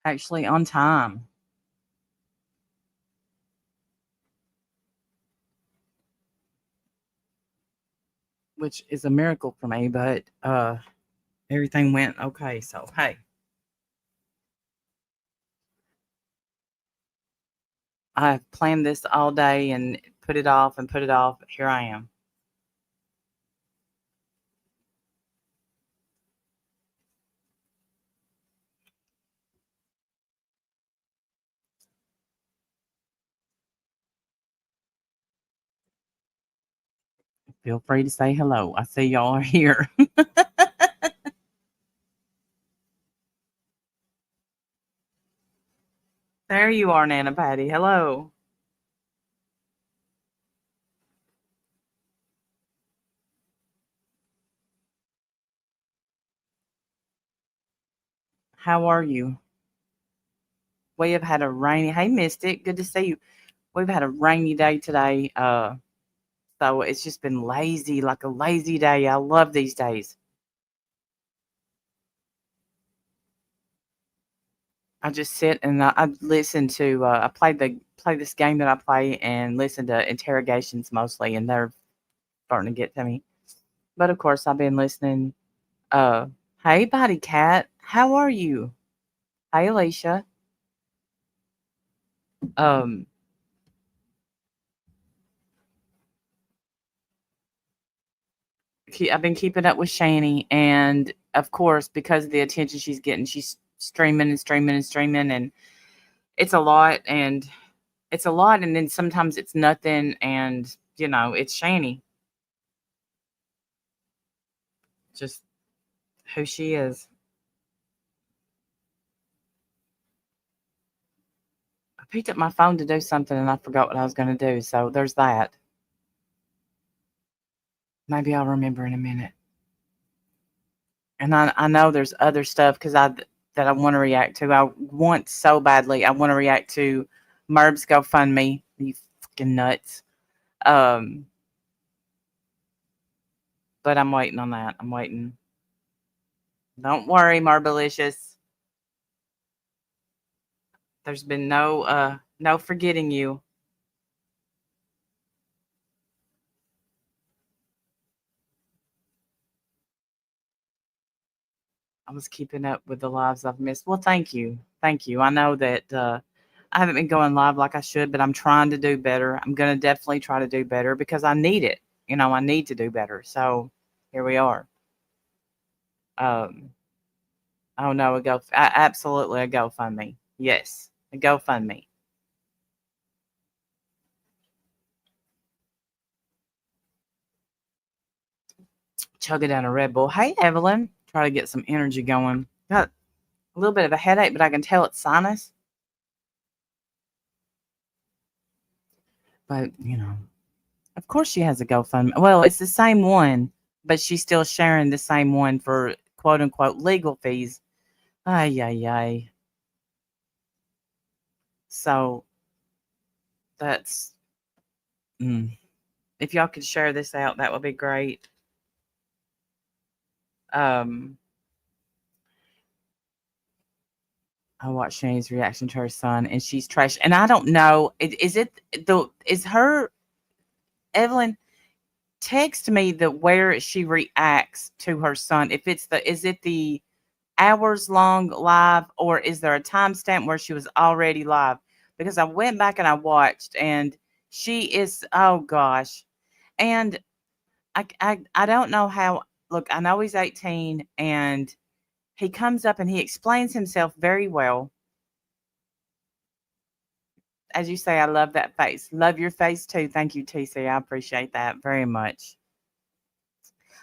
actually on time, which is a miracle for me, but everything went okay. So, hey, I've planned this all day and put it off and put it off. Here I am. Feel free to say hello. I see y'all are here. There you are, Nana Patty. Hello. How are you? We have had a rainy. Hey, Mystic. Good to see you. We've had a rainy day today. So it's just been lazy, like a lazy day. I love these days. I just sit and I listen to. I play this game that I play and listen to interrogations mostly, and they're starting to get to me. But of course, I've been listening. Uh, hey, Body Cat, how are you? Hey, Alicia. Um, I've been keeping up with Shanny, and of course, because of the attention she's getting, she's streaming and streaming and streaming, and it's a lot, and it's a lot, and then sometimes it's nothing, and it's Shanny, just who she is. I picked up my phone to do something, and I forgot what I was going to do. So there's that. Maybe I'll remember in a minute. And I know there's other stuff that I want to react to. I want so badly. I want to react to Merb's GoFundMe. You fucking nuts. Um, but I'm waiting on that. I'm waiting. Don't worry, Marbalicious. There's been no forgetting you. I was keeping up with the lives I've missed. Well, thank you. Thank you. I know that I haven't been going live like I should, but I'm trying to do better. I'm going to definitely try to do better because I need it. I need to do better. So here we are. Um, oh no, absolutely a GoFundMe. Yes, a GoFundMe. Chugging down a Red Bull. Hey, Evelyn. Try to get some energy going. Got a little bit of a headache, but I can tell it's sinus. But, of course she has a GoFundMe. Well, it's the same one, but she's still sharing the same one for quote unquote legal fees. Ay, ay, ay. So that's, mm, if y'all could share this out, that would be great. Um, I watched Shanny's reaction to her son, and she's trash. And I don't know, is her, Evelyn, text me the where she reacts to her son. If is it the hours long live, or is there a timestamp where she was already live? Because I went back and I watched, and she is, oh gosh. And I don't know how. Look, I know he's 18, and he comes up and he explains himself very well. As you say, I love that face. Love your face too. Thank you, TC. I appreciate that very much.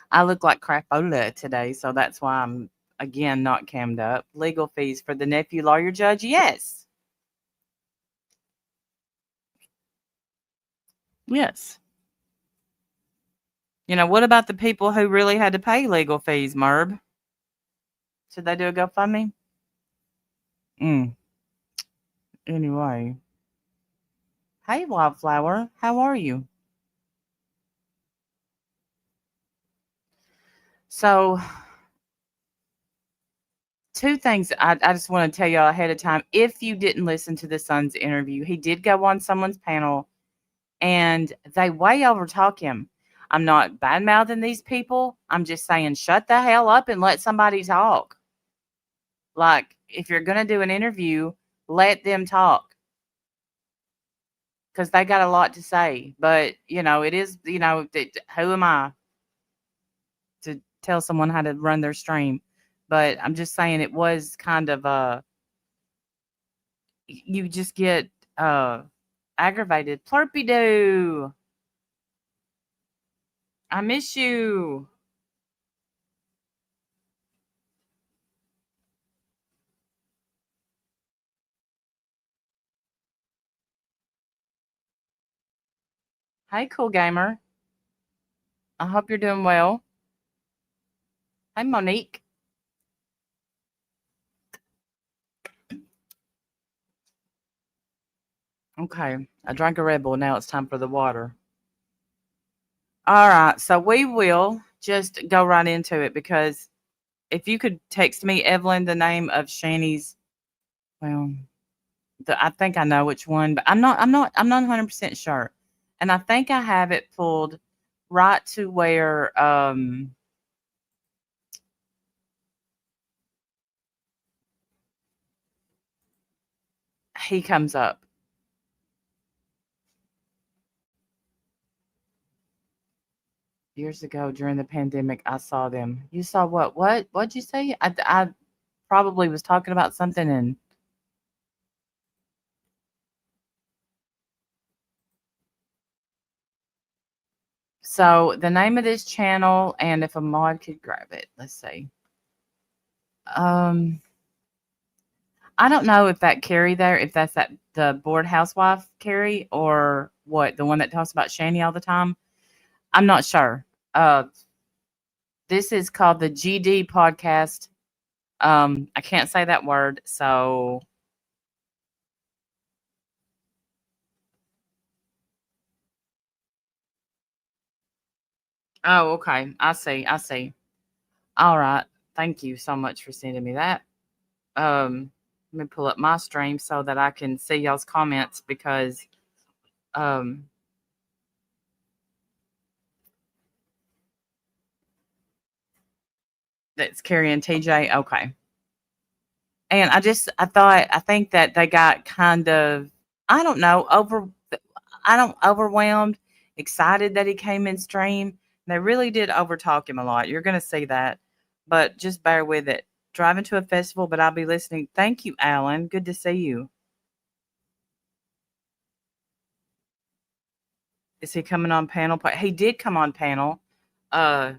I look like crapola today, so that's why I'm again not cammed up. Legal fees for the nephew lawyer judge, yes. Yes. What about the people who really had to pay legal fees, Merb? Should they do a GoFundMe? Mm. Anyway. Hey, Wildflower. How are you? So two things I just want to tell y'all ahead of time. If you didn't listen to the son's interview, he did go on someone's panel and they way overtalk him. I'm not bad mouthing these people. I'm just saying, shut the hell up and let somebody talk. Like, if you're going to do an interview, let them talk because they got a lot to say. But, it is, who am I to tell someone how to run their stream? But I'm just saying it was kind of, you just get aggravated. Plurpy doo. I miss you. Hey, cool gamer. I hope you're doing well. Hey, Monique. Okay, I drank a Red Bull. Now it's time for the water. All right, so we will just go right into it because if you could text me, Evelyn, the name of Shanny's, well, I think I know which one, but I'm not 100% sure, and I think I have it pulled right to where he comes up. Years ago during the pandemic, I saw them. You saw what? What'd you say? I probably was talking about something and so the name of this channel, and if a mod could grab it, let's see. Um, I don't know if that Carrie there, if that's the bored housewife Carrie or what, the one that talks about Shanny all the time. I'm not sure. Uh, this is called the GD podcast. I can't say that word, so oh, okay. I see. I see. All right. Thank you so much for sending me that. Let me pull up my stream so that I can see y'all's comments because um that's Carrie and TJ. Okay. And I think that they got kind of, I don't know, I don't overwhelmed, excited that he came in stream. They really did overtalk him a lot. You're gonna see that. But just bear with it. Driving to a festival, but I'll be listening. Thank you, Alan. Good to see you. Is he coming on panel? He did come on panel. Uh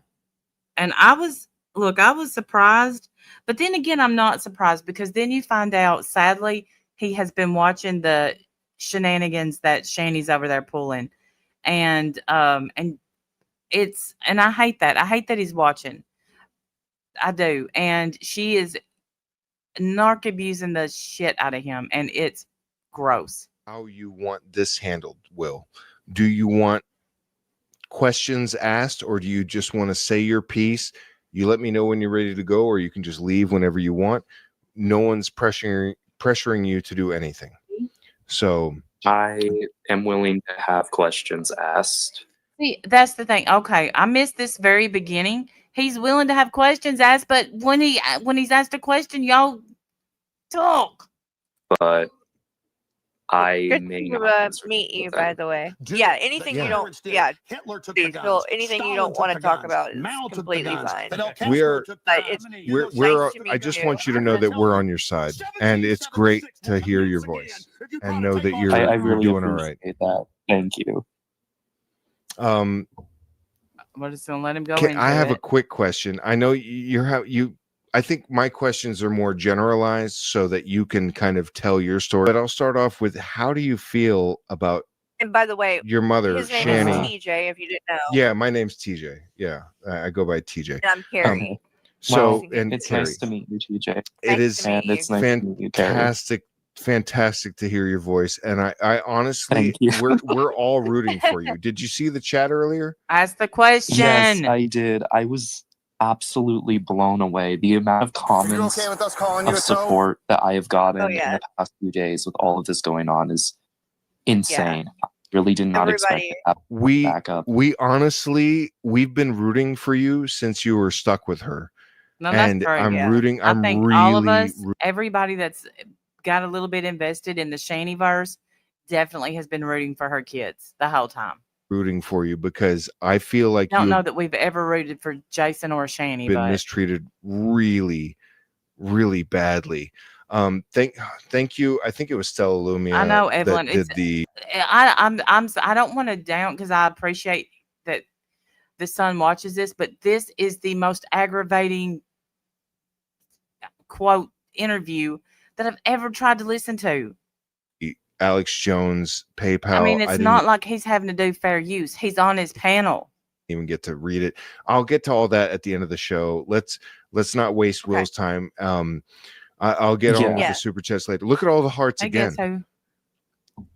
and I was surprised, but then again, I'm not surprised because then you find out, sadly, he has been watching the shenanigans that Shanny's over there pulling, and and I hate that. I hate that he's watching. I do, and she is narc abusing the shit out of him, and it's gross. How you want this handled, Will? Do you want questions asked, or do you just want to say your piece? You let me know when you're ready to go, or you can just leave whenever you want. No one's pressuring you to do anything. So I am willing to have questions asked. See, that's the thing. Okay, I missed this very beginning. He's willing to have questions asked, but when he's asked a question, y'all talk. But I Good may to not answer meet you, with by them. the way. Do Yeah, it. anything The you don't. tyrants did. Yeah, Hitler took please, the Phil. guns. Anything you Stalin don't took want the to talk guns. about is Mao took the completely guns. fine. Fidel we Castro are took But it's Germany, we're Yugoslavia, nice to I meet just you. want you to know that we're on your side, and it's great to hear your voice and know that I you're really doing all right. appreciate that. Thank you. We're just gonna let him go into I have a it. quick question. I know you. I think my questions are more generalized so that you can kind of tell your story. But I'll start off with, how do you feel about And by the way, your mother, his name Shanny? is TJ. If you didn't know. Yeah, my name's TJ. Yeah, I go by TJ. And I'm Carrie. So, Nice to and It's Carrie, nice to meet you, TJ. it Nice is to meet And you. it's nice to meet you, Carrie. fantastic to hear your voice. And I honestly, Thank you. we're all rooting for you. Did you see the chat earlier? Ask the Yes, question. I did. I was absolutely blown away. The amount of comments of support that I have gotten in the past few days with all of this going on is insane. I really did not expect that back up. We honestly, we've been rooting for you since you were stuck with her. No, that's And true. I'm rooting. I I'm think really, all of us, everybody that's got a little bit invested in the Shannyverse, definitely has been rooting for her kids the whole time. rooting for you because I feel like Don't you've know that we've ever rooted for Jason or Shanny, been but mistreated really, really badly. Thank you. I think it was Stella Lumia I know, Evelyn. that did the I don't want to down because I appreciate that the son watches this, but this is the most aggravating quote interview that I've ever tried to listen to. Alex Jones PayPal. I mean, it's I didn't not like he's having to do fair use. He's on his panel. even get to read it. I'll get to all that at the end of the show. Let's not waste Will's time. I'll get on with the super chats later. Look at all the hearts again. So.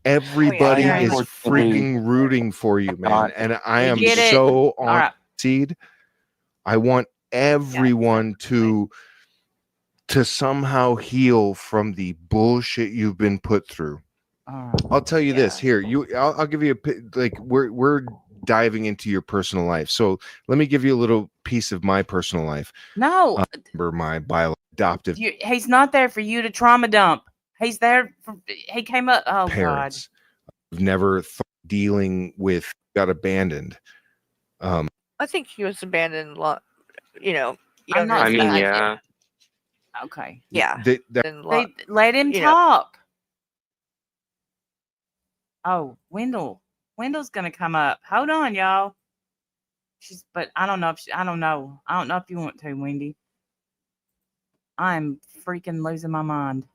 Everybody is freaking rooting for you, man. And I am so on seed. I want everyone to somehow heal from the bullshit you've been put through. I'll tell you this here. I'll give you like we're diving into your personal life. So let me give you a little piece of my personal life. No, remember my adoptive. He's not there for you to trauma dump. He's there for. He came up. Oh parents. God. Never dealing with got abandoned. I think he was abandoned. Younger. I mean, yeah. Okay. Yeah. They let him talk. Oh, Wendell's gonna come up. Hold on, y'all. But I don't know if I don't know if you want to, Wendy. I'm freaking losing my mind.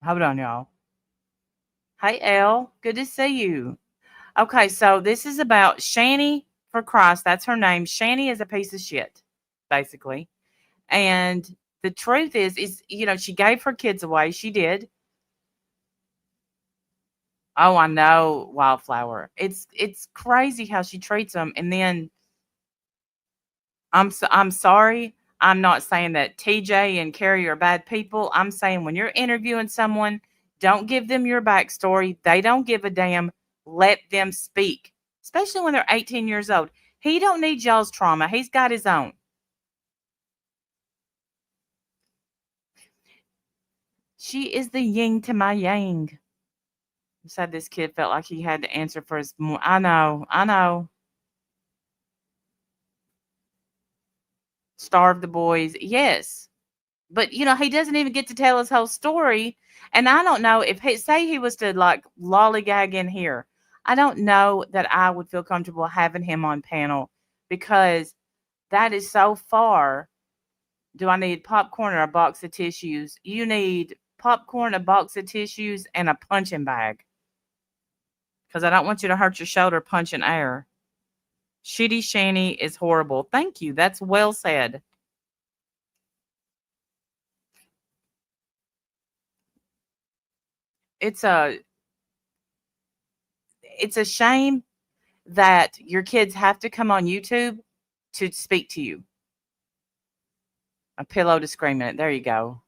Hold on, y'all. Hey, Elle. Good to see you. Okay, so this is about Shanny for Christ. That's her name. Shanny is a piece of shit, basically. And the truth is, she gave her kids away. She did. Oh, I know, Wildflower. It's crazy how she treats them. And then I'm sorry. I'm not saying that TJ and Carrie are bad people. I'm saying when you're interviewing someone, don't give them your backstory. They don't give a damn. Let them speak, especially when they're 18 years old. He don't need y'all's trauma. He's got his own. She is the yin to my yang. Said this kid felt like he had to answer for his. I know. Starve the boys, yes, but he doesn't even get to tell his whole story. And I don't know if say he was to like lollygag in here. I don't know that I would feel comfortable having him on panel because that is so far. Do I need popcorn or a box of tissues? You need popcorn, a box of tissues, and a punching bag. Because I don't want you to hurt your shoulder punching air. Shitty Shanny is horrible. Thank you. That's well said. It's a shame that your kids have to come on YouTube to speak to you. A pillow to scream in it. There you go.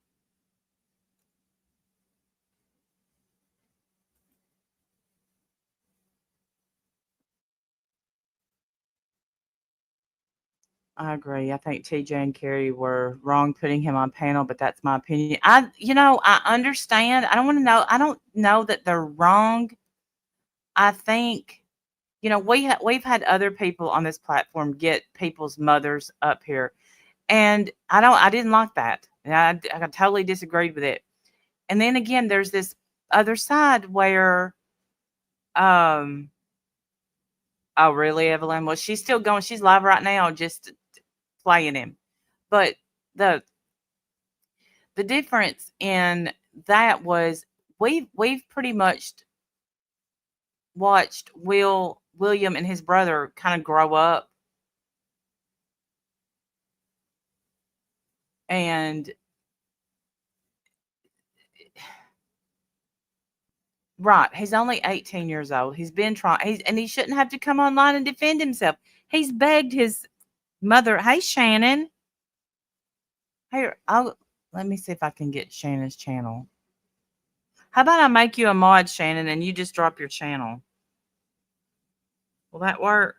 I agree. I think TJ and Carrie were wrong putting him on panel, but that's my opinion. I understand. I don't know that they're wrong. I think, we've had other people on this platform get people's mothers up here, and I didn't like that. I totally disagreed with it. And then again, there's this other side where, oh really, Evelyn? Well, she's still going. She's live right now, just playing him. But the difference in that was we've pretty much watched William and his brother kind of grow up, and Right. He's only 18 years old. He's been trying, and he shouldn't have to come online and defend himself. He's begged his mother, hey, Shannon. Here, let me see if I can get Shannon's channel. How about I make you a mod, Shannon, and you just drop your channel? Will that work?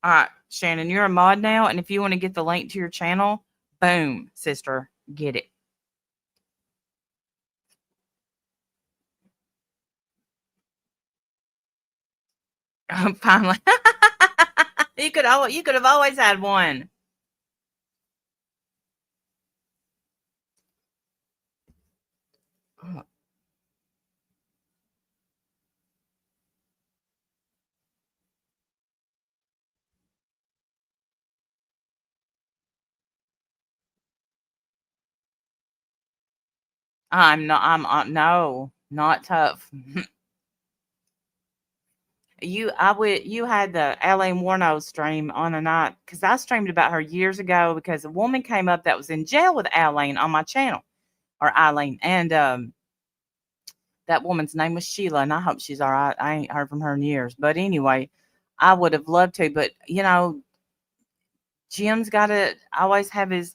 All right, Shannon, you're a mod now, and if you want to get the link to your channel, boom, sister, get it. Finally, you could have always had one. I'm not. No, not tough. You had the Elaine Warno stream on a night because I streamed about her years ago because a woman came up that was in jail with Elaine on my channel, or Eileen, and that woman's name was Sheila, and I hope she's all right. I ain't heard from her in years, but anyway, I would have loved to, but Jim's got to always have his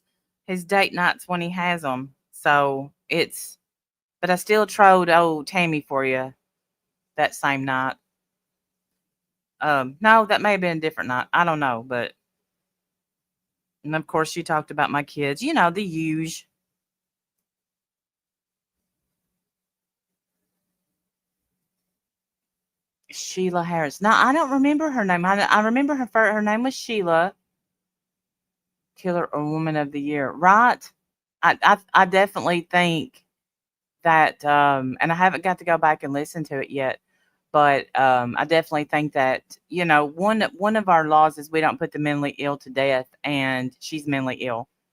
date nights when he has them, so but I still trolled old Tammy for you that same night. No, that may have been a different night. I don't know, but and of course she talked about my kids. The huge. Sheila Harris. No, I don't remember her name. I remember her name was Sheila. Killer or Woman of the Year, right? I definitely think that, and I haven't got to go back and listen to it yet, but I definitely think that one of our laws is we don't put the mentally ill to death, and she's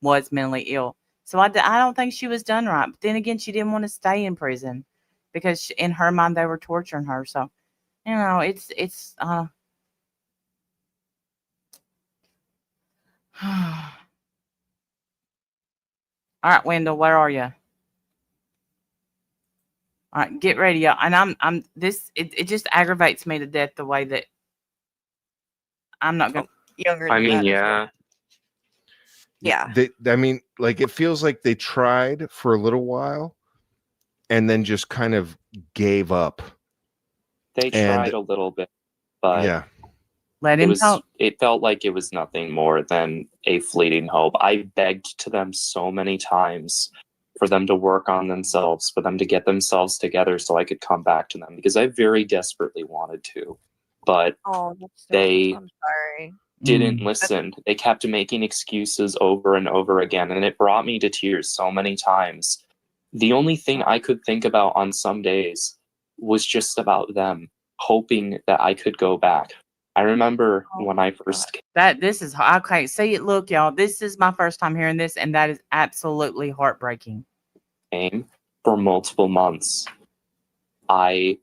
was mentally ill, so I don't think she was done right. But then again, she didn't want to stay in prison because in her mind they were torturing her. So it's all right, Wendell, where are you? All right, get ready, y'all. And I'm this. It just aggravates me to death the way that I'm not gonna. Younger. I Than mean, that yeah. Yeah. I mean, like it feels like they tried for a little while, and then just kind of gave up. They tried a little bit, but yeah, let him talk. It felt like it was nothing more than a fleeting hope. I begged to them so many times for them to work on themselves, for them to get themselves together so I could come back to them because I very desperately wanted to. But I'm sorry. Didn't listen. They kept making excuses over and over again, and it brought me to tears so many times. The only thing I could think about on some days was just about them, hoping that I could go back. I remember when I first this is okay. See, look, y'all, this is my first time hearing this, and that is absolutely heartbreaking. came for multiple months. I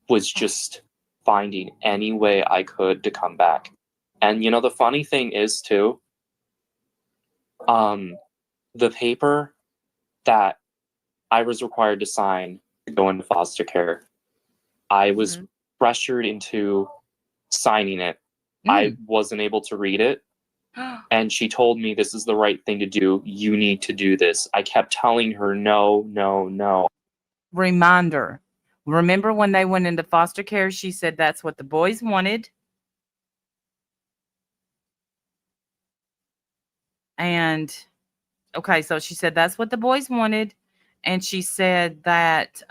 was just finding any way I could to come back. And the funny thing is too, the paper that I was required to sign to go into foster care, I was pressured into signing it. I wasn't able to read it. And she told me this is the right thing to do. You need to do this. I kept telling her no, no, no. Reminder. Remember when they went into foster care, she said that's what the boys wanted. And okay, so she said that's what the boys wanted. And she said that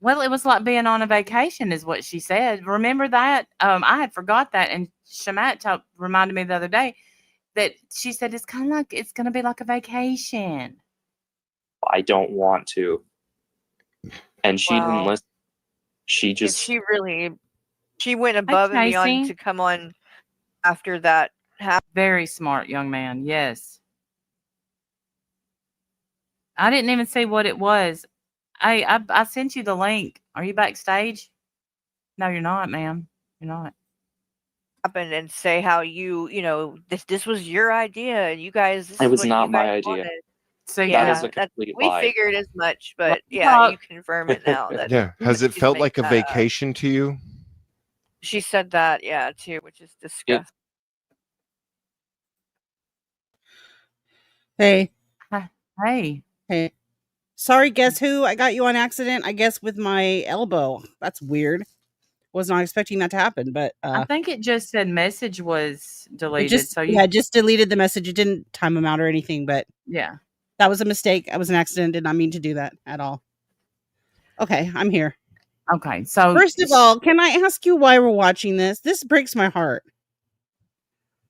well, it was like being on a vacation is what she said. Remember that? I had forgot that, and Shamat reminded me the other day that she said it's kind of like it's going to be like a vacation. I don't want to. And she didn't listen. She just she went above and beyond to come on after that happened. Very smart young man. Yes. I didn't even see what it was. I sent you the link. Are you backstage? No, you're not, ma'am. You're not. happened and say how this was your idea and you guys. This It is was what not you my guys idea. wanted. So Yeah, that is a complete we lie. figured as much, but Well, you confirm it now. That Yeah. Has it she's felt making like a that up. vacation to you? She said that, yeah, too, which is disgusting. Hey. Hey. Hey. Sorry, guess who? I got you on accident, I guess, with my elbow. That's weird. Was not expecting that to happen, but I think it just said message was deleted. Just deleted the message. It didn't time them out or anything, but yeah. That was a mistake. That was an accident. Did not mean to do that at all. Okay, I'm here. Okay, so first of all, can I ask you why we're watching this? This breaks my heart.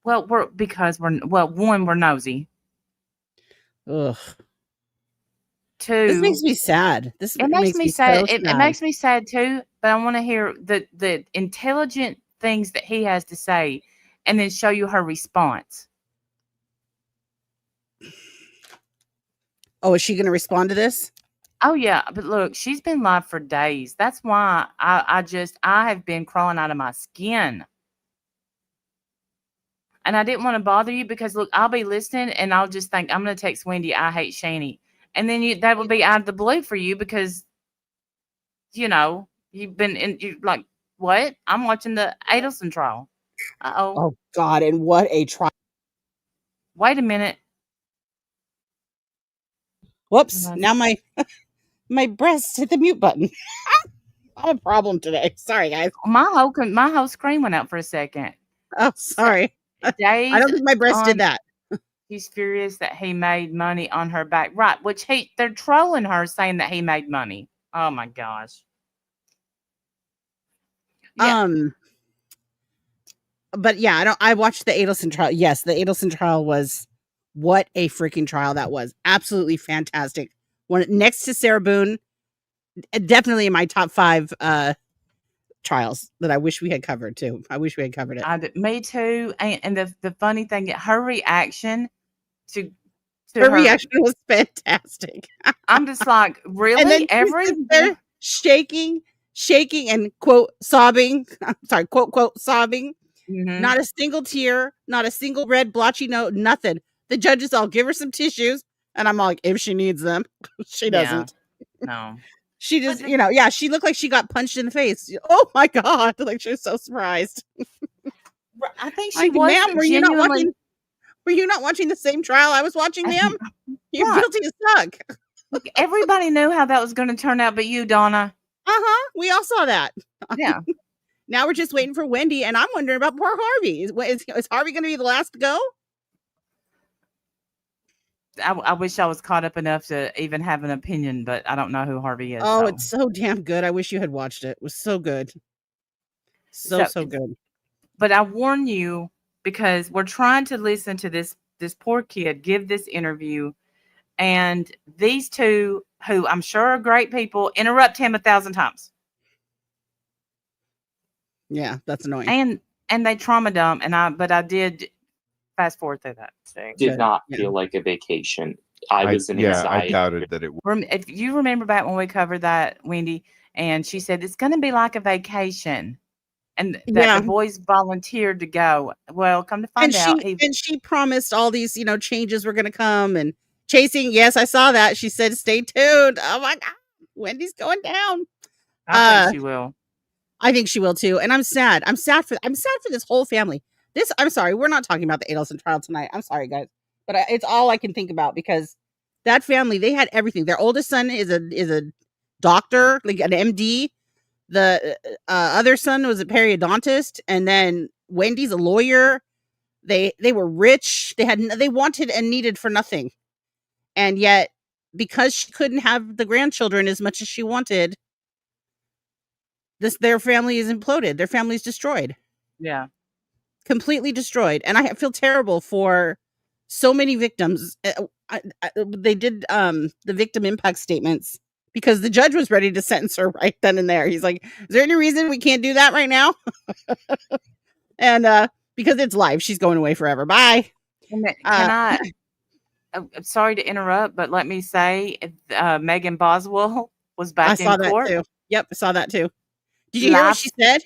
Well, one, we're nosy. Ugh. Two, this makes me sad. It makes me sad. So it makes me sad too. But I want to hear the intelligent things that he has to say, and then show you her response. Oh, is she going to respond to this? Oh yeah, but look, she's been live for days. That's why I have been crawling out of my skin. And I didn't want to bother you because look, I'll be listening and I'll just think I'm going to text Wendy, I hate Shanny. And then that would be out of the blue for you because you've been you're like, what? I'm watching the Adelson trial. Uh-oh. Oh God, and what a trial. Wait a minute. Whoops. Now my breast hit the mute button. I have a problem today. Sorry, guys. My whole screen went out for a second. Oh, sorry. I don't think my breast did that. He's furious that he made money on her back. Right, which they're trolling her saying that he made money. Oh my gosh. Yeah. But yeah, I watched the Adelson trial. Yes, the Adelson trial was what a freaking trial that was. Absolutely fantastic. One next to Sarah Boone, definitely in my top 5 trials that I wish we had covered too. I wish we had covered it. Me too. And the funny thing, her reaction to her reaction was fantastic. I'm just like, really? And then they're shaking and quote sobbing. I'm sorry, quote sobbing. Mm-hmm. Not a single tear, not a single red blotchy note, nothing. The judges all give her some tissues, and I'm all like, if she needs them, she doesn't. No. She just, she looked like she got punched in the face. Oh my God. Like she was so surprised. I think she was. Ma'am, were you not watching the same trial I was watching, ma'am? You're guilty as fuck. Look, everybody knew how that was going to turn out, but you, Donna. We all saw that. Yeah. Now we're just waiting for Wendy, and I'm wondering about poor Harvey. Is Harvey going to be the last to go? I wish I was caught up enough to even have an opinion, but I don't know who Harvey is. Oh, it's so damn good. I wish you had watched it. It was so good. So good. But I warn you, because we're trying to listen to this poor kid give this interview, and these two, who I'm sure are great people, interrupt him 1,000 times. Yeah, that's annoying. And they trauma dump, but I did fast forward through that. Did not feel like a vacation. I was in anxiety. I doubted that it would. If you remember back when we covered that, Wendy, and she said it's going to be like a vacation, and that the boys volunteered to go. Well, come to find out, she promised all these, changes were going to come and chasing. Yes, I saw that. She said, "Stay tuned." Oh my God, Wendy's going down. I think she will. I think she will too, and I'm sad. I'm sad for this whole family. I'm sorry, we're not talking about the Adelson trial tonight. I'm sorry, guys, but it's all I can think about because that family, they had everything. Their oldest son is a doctor, like an MD. The other son was a periodontist, and then Wendy's a lawyer. They were rich. They wanted and needed for nothing, and yet because she couldn't have the grandchildren as much as she wanted, their family is imploded. Their family is destroyed. Yeah. Completely destroyed. And I feel terrible for so many victims. They did the victim impact statements because the judge was ready to sentence her right then and there. He's like, is there any reason we can't do that right now? And because it's live, she's going away forever. Bye. I'm sorry to interrupt, but let me say Megan Boswell was back in court. That too. Yep, I saw that too. Did you hear what she said?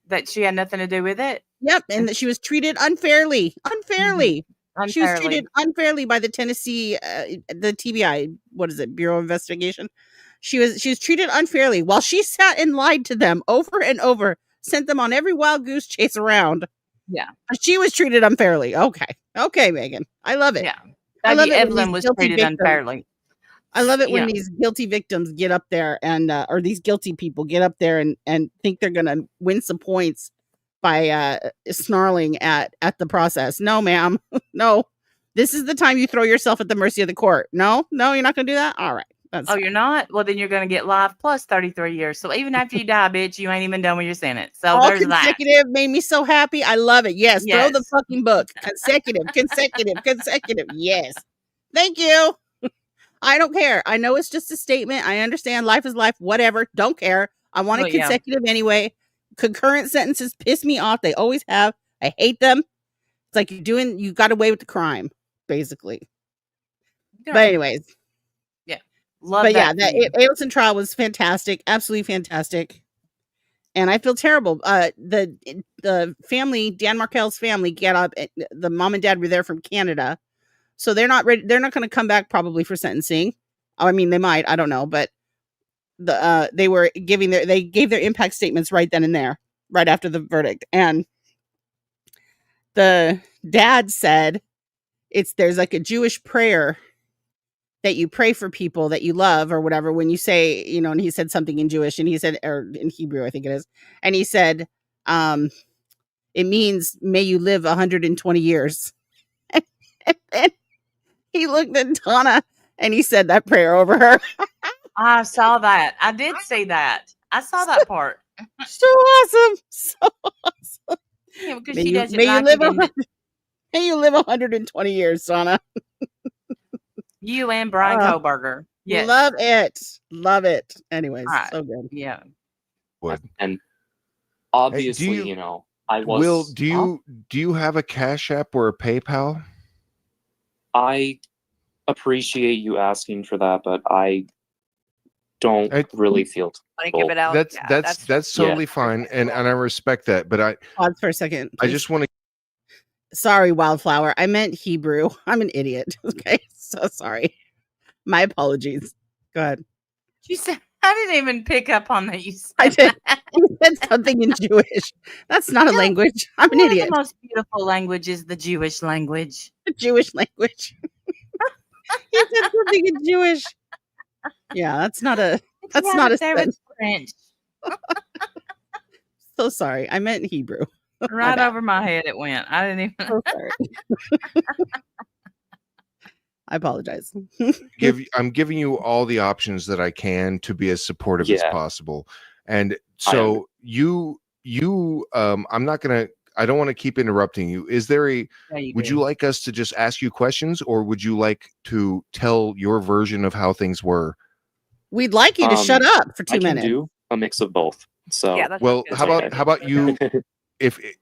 that she had nothing to do with it. Yep, and that she was treated unfairly. Unfairly. She was treated unfairly by the Tennessee, the TBI. What is it? Bureau of Investigation. She was treated unfairly while she sat and lied to them over and over, sent them on every wild goose chase around. Yeah, she was treated unfairly. Okay, Megan, I love it. Yeah, I love it. Evelyn was treated unfairly. I love it when these guilty victims get up there and or these guilty people get up there and think they're gonna win some points by snarling at the process. No, ma'am. No. This is the time you throw yourself at the mercy of the court. No, you're not gonna do that? All right. Oh, you're not? Well, then you're gonna get life plus 33 years. So even after you die, bitch, you ain't even done with your sentence. So all there's consecutive that. made me so happy. I love it. Yes. Throw the fucking book. Consecutive. Yes. Thank you. I don't care. I know it's just a statement. I understand life is life. Whatever. Don't care. I want it consecutive anyway. Concurrent sentences piss me off. They always have. I hate them. It's like you got away with the crime, basically. But anyways. Yeah. Love but that. Yeah, that Adelson trial was fantastic. Absolutely fantastic. And I feel terrible. The family, Dan Markel's family, get up. The mom and dad were there from Canada. So they're not ready. They're not going to come back probably for sentencing. I mean, they might. I don't know. But they gave their impact statements right then and there, right after the verdict. And the dad said there's like a Jewish prayer that you pray for people that you love or whatever when you say, and he said something in Jewish and he said, or in Hebrew, I think it is. And he said, it means may you live 120 years. And he looked at Donna and he said that prayer over her. I saw that. I did see that. I saw that part. So awesome. So awesome. Yeah, because she doesn't like May you live 120 years, Donna. You and Brian Koberger. Yes. Love it. Anyways, so good. Yeah. What? And obviously, I was. Will, do you have a Cash App or a PayPal? I appreciate you asking for that, but I don't really feel to give it out. That's totally fine, and I respect that. But I pause for a second. Please. I just want to. Sorry, Wildflower. I meant Hebrew. I'm an idiot. Okay, so sorry. My apologies. Go ahead. You said I didn't even pick up on that. You said I did. You said something in Jewish. That's not a language. I'm an idiot. The most beautiful language is the Jewish language. The Jewish language. You said something in Jewish. Yeah, that's not a sentence. French. So sorry. I meant Hebrew. Right over my head it went. I didn't even. So sorry. I apologize. I'm giving you all the options that I can to be as supportive as possible. And so I don't want to keep interrupting you. Is there would you like us to just ask you questions, or would you like to tell your version of how things were? We'd like you to shut up for 2 minutes. I can do a mix of both. So how about you?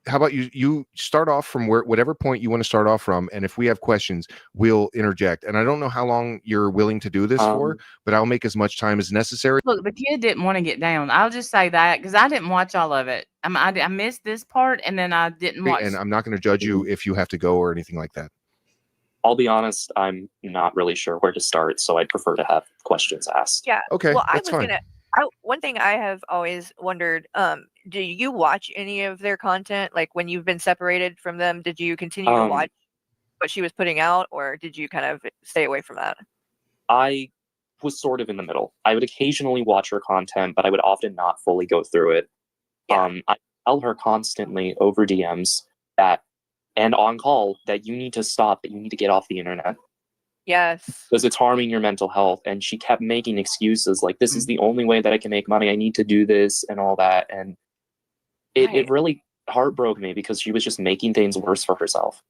How about you start off from whatever point you want to start off from, and if we have questions, we'll interject. And I don't know how long you're willing to do this for, but I'll make as much time as necessary. Look, the kid didn't want to get down. I'll just say that because I didn't watch all of it. I missed this part, and then I didn't watch. And I'm not going to judge you if you have to go or anything like that. I'll be honest, I'm not really sure where to start, so I'd prefer to have questions asked. Yeah. Okay. Well, that's fine. One thing I have always wondered, do you watch any of their content? Like when you've been separated from them, did you continue to watch what she was putting out, or did you kind of stay away from that? I was sort of in the middle. I would occasionally watch her content, but I would often not fully go through it. Yeah. I tell her constantly over DMs and on call that you need to stop, that you need to get off the internet. Yes. Because it's harming your mental health. And she kept making excuses like, this is the only way that I can make money. I need to do this and all that. And it really heartbroke me because she was just making things worse for herself.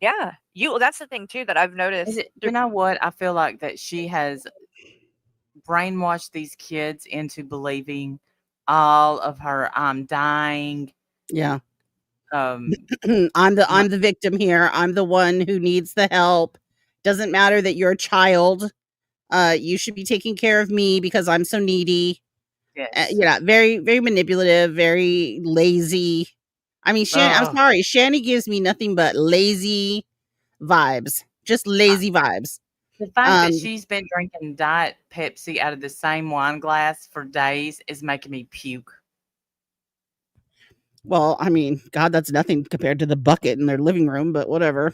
Yeah. That's the thing too that I've noticed. You know what? I feel like that she has brainwashed these kids into believing all of her I'm dying. Yeah. I'm the victim here. I'm the one who needs the help. Doesn't matter that you're a child. You should be taking care of me because I'm so needy. Yes. Yeah, very, very manipulative, very lazy. I mean, I'm sorry, Shanny gives me nothing but lazy vibes. Just lazy vibes. The fact that she's been drinking Diet Pepsi out of the same wine glass for days is making me puke. Well, I mean, God, that's nothing compared to the bucket in their living room, but whatever.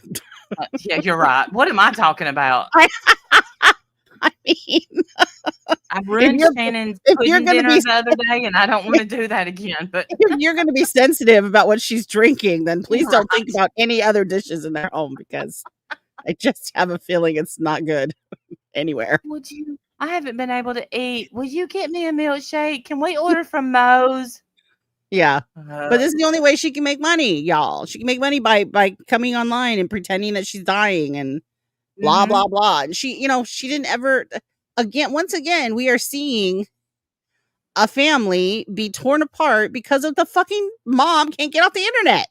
Yeah, you're right. What am I talking about? I mean, I ruined Shannon's pudding dinner the other day, and I don't want to do that again. But if you're going to be sensitive about what she's drinking, then please don't think about any other dishes in their home, because I just have a feeling it's not good anywhere. Would you? I haven't been able to eat. Will you get me a milkshake? Can we order from Moe's? Yeah. But this is the only way she can make money, y'all. She can make money by coming online and pretending that she's dying and blah, blah, blah. And she didn't ever, once again, we are seeing a family be torn apart because of the fucking mom can't get off the internet.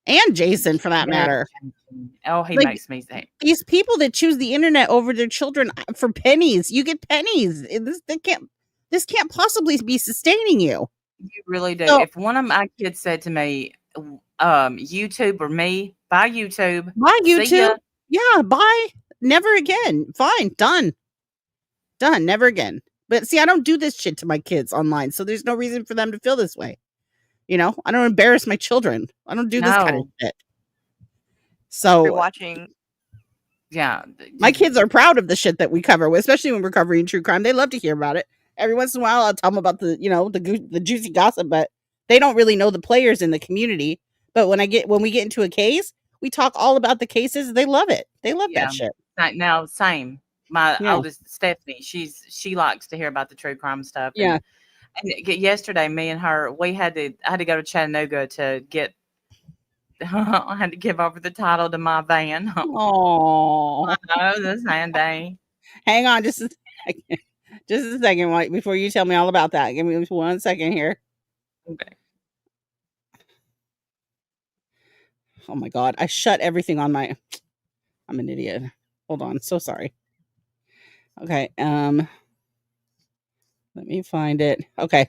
And Jason, for that matter. Oh, he makes me say. These people that choose the internet over their children for pennies, you get pennies. This can't possibly be sustaining you. You really do. So, if one of my kids said to me, YouTube or me, buy YouTube. Buy YouTube. Yeah, buy. Never again. Fine. Done. Never again. But see, I don't do this shit to my kids online, so there's no reason for them to feel this way. I don't embarrass my children. I don't do this kind of shit. So you're watching. Yeah. My kids are proud of the shit that we cover, especially when we're covering true crime. They love to hear about it. Every once in a while, I'll tell them about the juicy gossip, but they don't really know the players in the community. But when we get into a case, we talk all about the cases. They love it. They love that shit. Now, same. My oldest Stephanie, she likes to hear about the true crime stuff. Yeah. And yesterday, me and her, I had to go to Chattanooga to get. I had to give over the title to my van. Oh, the same day. Hang on, just a second, Mike, before you tell me all about that. Give me 1 second here. Okay. Oh my God, I shut everything on my. I'm an idiot. Hold on, so sorry. Okay, let me find it. Okay.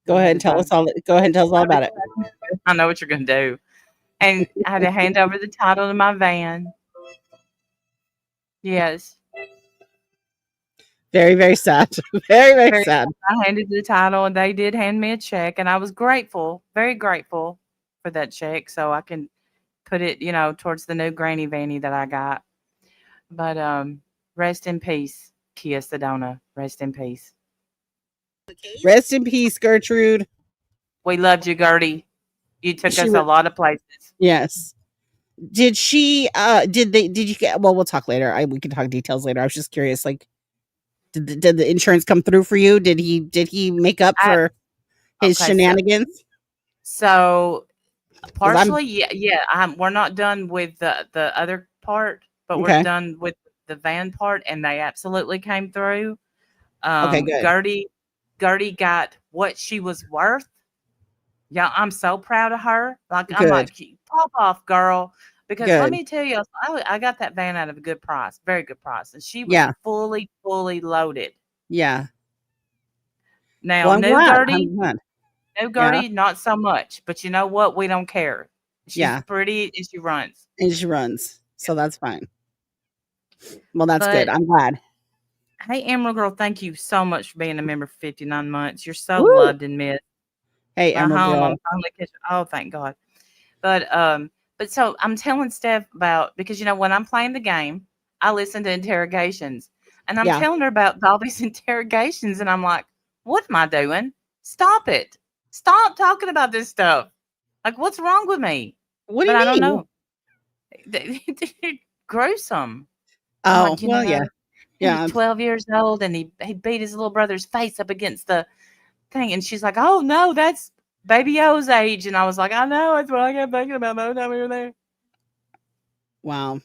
Go ahead and tell us all. Go ahead and tell us all about it. I know what you're going to do. And I had to hand over the title to my van. Yes. Very, very sad. Very, very sad. I handed the title, and they did hand me a check, and I was grateful, very grateful for that check, so I can put it, towards the new granny vanny that I got. But rest in peace, Kia Sedona. Rest in peace. Rest in peace, Gertrude. We loved you, Gertie. You took us a lot of places. Yes. Did she? Did you get? Well, we'll talk later. We can talk details later. I was just curious. Like, did the insurance come through for you? Did he make up for his shenanigans? So partially, yeah. We're not done with the other part, but we're done with the van part, and they absolutely came through. Okay, good. Gertie got what she was worth. Yeah, I'm so proud of her. Like, good. I'm like, pop off, girl. Because let me tell you, I got that van out of a good price, very good price, and she was fully loaded. Yeah. Now, Gertie, not so much. But you know what? We don't care. She's pretty, and she runs. So that's fine. Well, that's good. I'm glad. Hey, Emerald Girl, thank you so much for being a member for 59 months. You're so loved and missed. Hey, Emerald Girl. Oh, thank God. But so I'm telling Steph about, because, when I'm playing the game, I listen to interrogations, and I'm telling her about all these interrogations, and I'm like, what am I doing? Stop it. Stop talking about this stuff. Like, what's wrong with me? What do you mean? I don't know. They're gruesome. Oh, like, well, yeah. He's 12 years old, and he beat his little brother's face up against the thing. And she's like, oh, no, that's Baby O's age. And I was like, I know. That's what I kept thinking about the whole time we were there. Wow.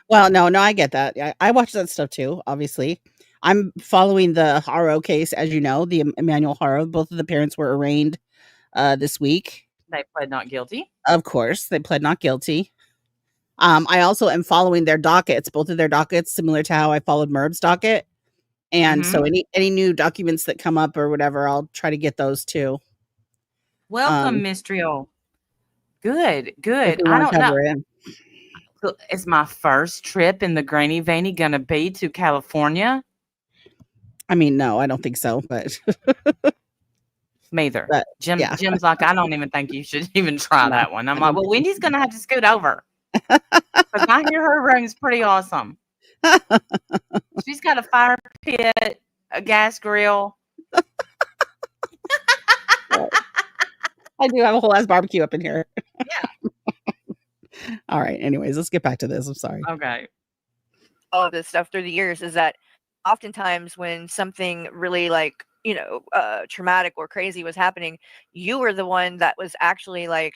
Well, no, I get that. I watch that stuff, too, obviously. I'm following the Haro case, as you know, the Emmanuel Haro. Both of the parents were arraigned this week. They pled not guilty. Of course, they pled not guilty. I also am following their dockets, both of their dockets, similar to how I followed Merb's docket. And so any new documents that come up or whatever, I'll try to get those too. Welcome, Mistrial. Good. If we I want to don't know. cover it. Is my first trip in the Granny Vanny gonna be to California? I mean, no, I don't think so, but Me either. But, Jim's like, I don't even think you should even try that one. I'm like, well, Wendy's gonna have to scoot over. Because I hear her room's pretty awesome. She's got a fire pit, a gas grill. I do have a whole ass barbecue up in here. Yeah. All right. Anyways, let's get back to this. I'm sorry. Okay. All of this stuff through the years is that oftentimes when something really like, traumatic or crazy was happening, you were the one that was actually like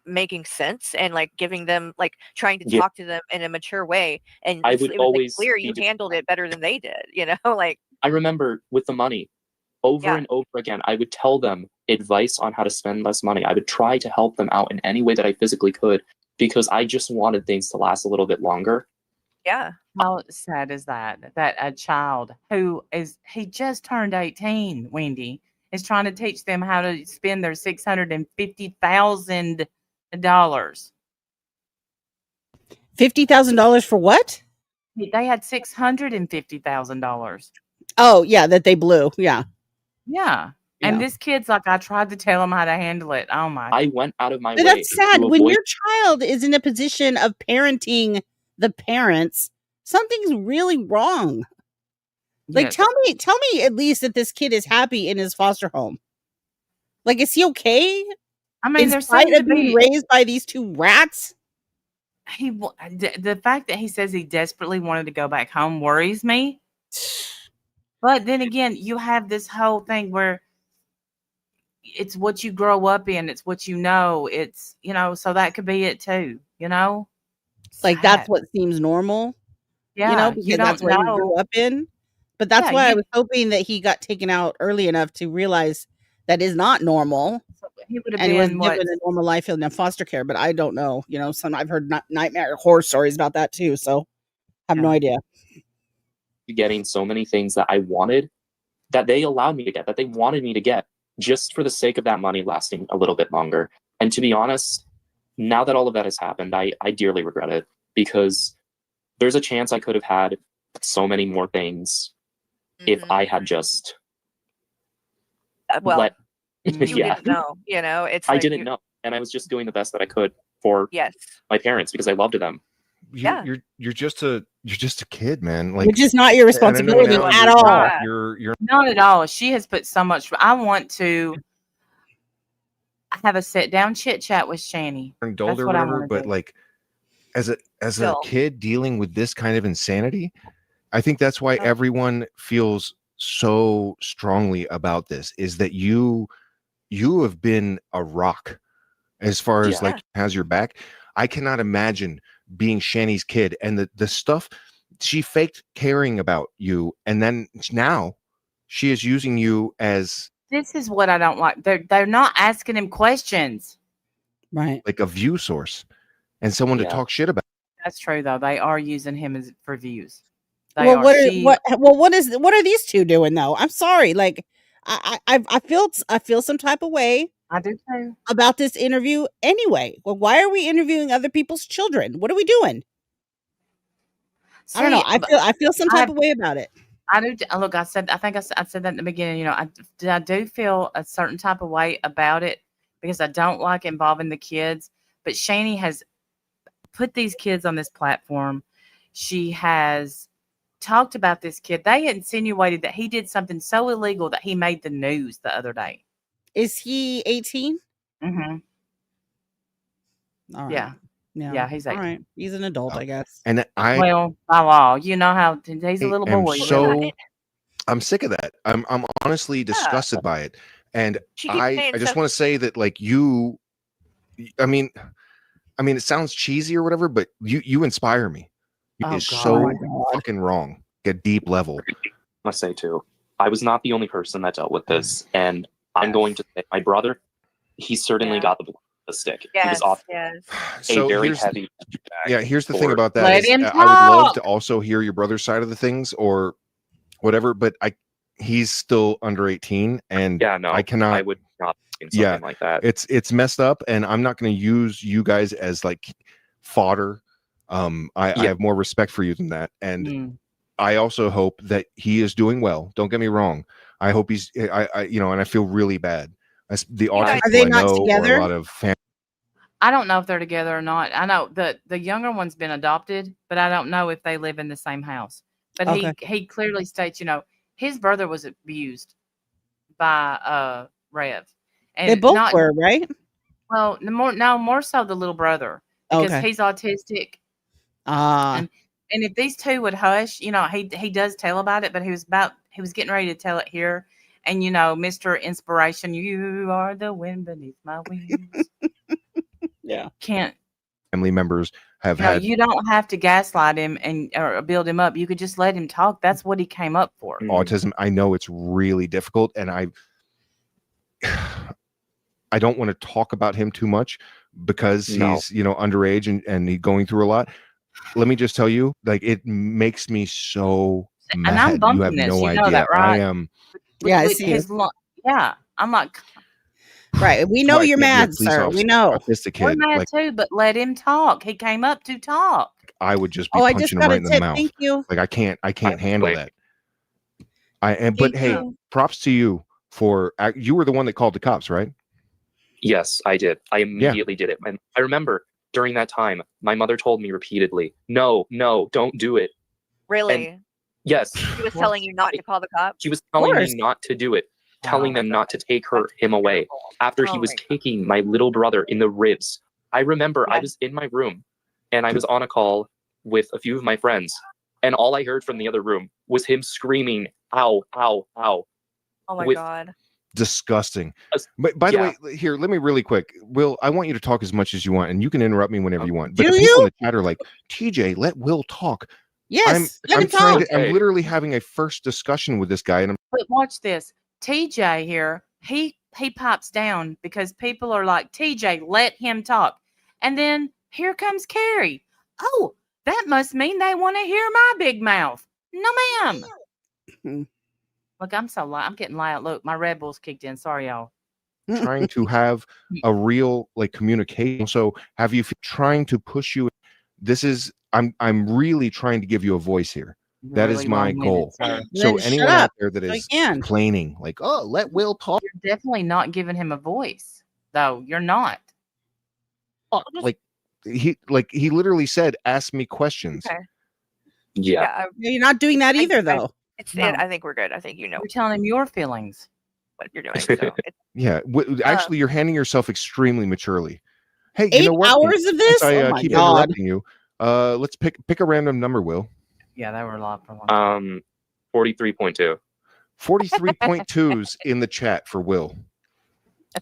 making sense and like giving them, like trying to talk to them in a mature way. And I it would was always like, clear you handled it better than they did, like. I remember with the money, over and over again, I would tell them advice on how to spend less money. I would try to help them out in any way that I physically could because I just wanted things to last a little bit longer. Yeah. How sad is that a child he just turned 18, Wendy, is trying to teach them how to spend their $650,000. $50,000 for what? They had $650,000. Oh, yeah, that they blew. Yeah. Yeah. And this kid's like, I tried to tell him how to handle it. Oh my. I went out of my But way. that's sad. When your child is in a position of parenting the parents, something's really wrong. Like, tell me at least that this kid is happy in his foster home. Like, is he okay? I mean, in spite of being raised by these two rats. The fact that he says he desperately wanted to go back home worries me. But then again, you have this whole thing where it's what you grow up in, it's what you know, it's so that could be it too, Like that's what seems normal. Yeah, because that's what he grew up in. But that's why I was hoping that he got taken out early enough to realize that is not normal. He would have and been was given a normal life in foster care, but I don't know. I've heard nightmare horror stories about that too. So I have no idea. Getting so many things that I wanted, that they allowed me to get, that they wanted me to get, just for the sake of that money lasting a little bit longer. And to be honest, now that all of that has happened, I dearly regret it, because there's a chance I could have had so many more things if I had just let. You didn't know, it's I didn't know, and I was just doing the best that I could for my parents because I loved them. You're just a kid, man. Like, which is not your responsibility at all. You're not at all. She has put so much. I want to have a sit down chit chat with Shanny. Adult or whatever, but like as a kid dealing with this kind of insanity, I think that's why everyone feels so strongly about this. Is that you have been a rock as far as like has your back. I cannot imagine being Shanny's kid and the stuff she faked caring about you, and then now she is using you as. This is what I don't like. They're not asking him questions, right? Like a view source and someone to talk shit about. That's true, though. They are using him for views. What are these two doing though? I'm sorry. Like I feel some type of way. I do too about this interview anyway. Well, why are we interviewing other people's children? What are we doing? See, I don't know. I feel some type of way about it. I do. Look, I think I said that in the beginning. I do feel a certain type of way about it because I don't like involving the kids. But Shanny has put these kids on this platform. She has talked about this kid. They insinuated that he did something so illegal that he made the news the other day. Is he 18? Mm-hmm. All right. Yeah, he's 18. All right. He's an adult, I guess. And by law, you know how he's a little boy. So I'm sick of that. I'm honestly disgusted by it. And I just want to say that, like, I mean, it sounds cheesy or whatever, but you inspire me. It is so fucking wrong at a deep level. I must say too, I was not the only person that dealt with this, and I'm going to say my brother, he certainly got the stick. Yes, he was off so very heavy. Here's the thing about that. I would love to also hear your brother's side of the things, or whatever. But he's still under 18, and I cannot. I would not do something like that. It's messed up, and I'm not going to use you guys as like fodder. I have more respect for you than that, and I also hope that he is doing well. Don't get me wrong. I hope he's. And I feel really bad. The autism are they I not know, together? or a lot of family. I don't know if they're together or not. I know the younger one's been adopted, but I don't know if they live in the same house. But he clearly states, his brother was abused by Rev. And they both were, right? Well, more so the little brother, because he's autistic. And if these two would hush, he does tell about it, but he was getting ready to tell it here. And Mr. Inspiration, you are the wind beneath my wings. Yeah. Can't family members have had. You don't have to gaslight him or build him up. You could just let him talk. That's what he came up for. Autism. I know it's really difficult, and I don't want to talk about him too much because he's underage and he's going through a lot. Let me just tell you, like, it makes me so mad. And I'm bumping you have this. no You idea. know that, right? I am. I see. I'm like, right. We know you're mad, sir. We know. We're mad too, but let him talk. He came up to talk. I would just be punching him right in the mouth. Thank you. Like I can't handle that. But hey, props to you for you were the one that called the cops, right? Yes, I did. I immediately did it. And I remember during that time, my mother told me repeatedly, no, don't do it. Really? And yes. She was telling you not to call the cops? She was telling me not to do it, telling them not to take him away after he was kicking my little brother in the ribs. I remember I was in my room and I was on a call with a few of my friends, and all I heard from the other room was him screaming, ow, ow, ow. Oh my God. Disgusting. But by the way, here, let me really quick. Will, I want you to talk as much as you want, and you can interrupt me whenever you want. But the people in the chat are like, TJ, let Will talk. Yes, I'm literally having a first discussion with this guy, and but watch this. TJ here, he pops down because people are like, TJ, let him talk. And then here comes Carrie. Oh, that must mean they want to hear my big mouth. No, ma'am. Look, I'm getting loud. Look, my Red Bulls kicked in. Sorry, y'all. Trying to have a real communication. So have you trying to push you? This is I'm really trying to give you a voice here. That is my goal. So anyone out there that is complaining, like, oh, let Will talk. You're definitely not giving him a voice, though. You're not. He literally said, ask me questions. Okay. Yeah. You're not doing that either, though. I think we're good. I think You're telling him your feelings. What you're doing. So actually, you're handling yourself extremely maturely. Hey, 8 you know what? hours of this? I keep interrupting you. Let's pick a random number, Will. Yeah, that were a lot for one. 43.2. 43.2s in the chat for Will.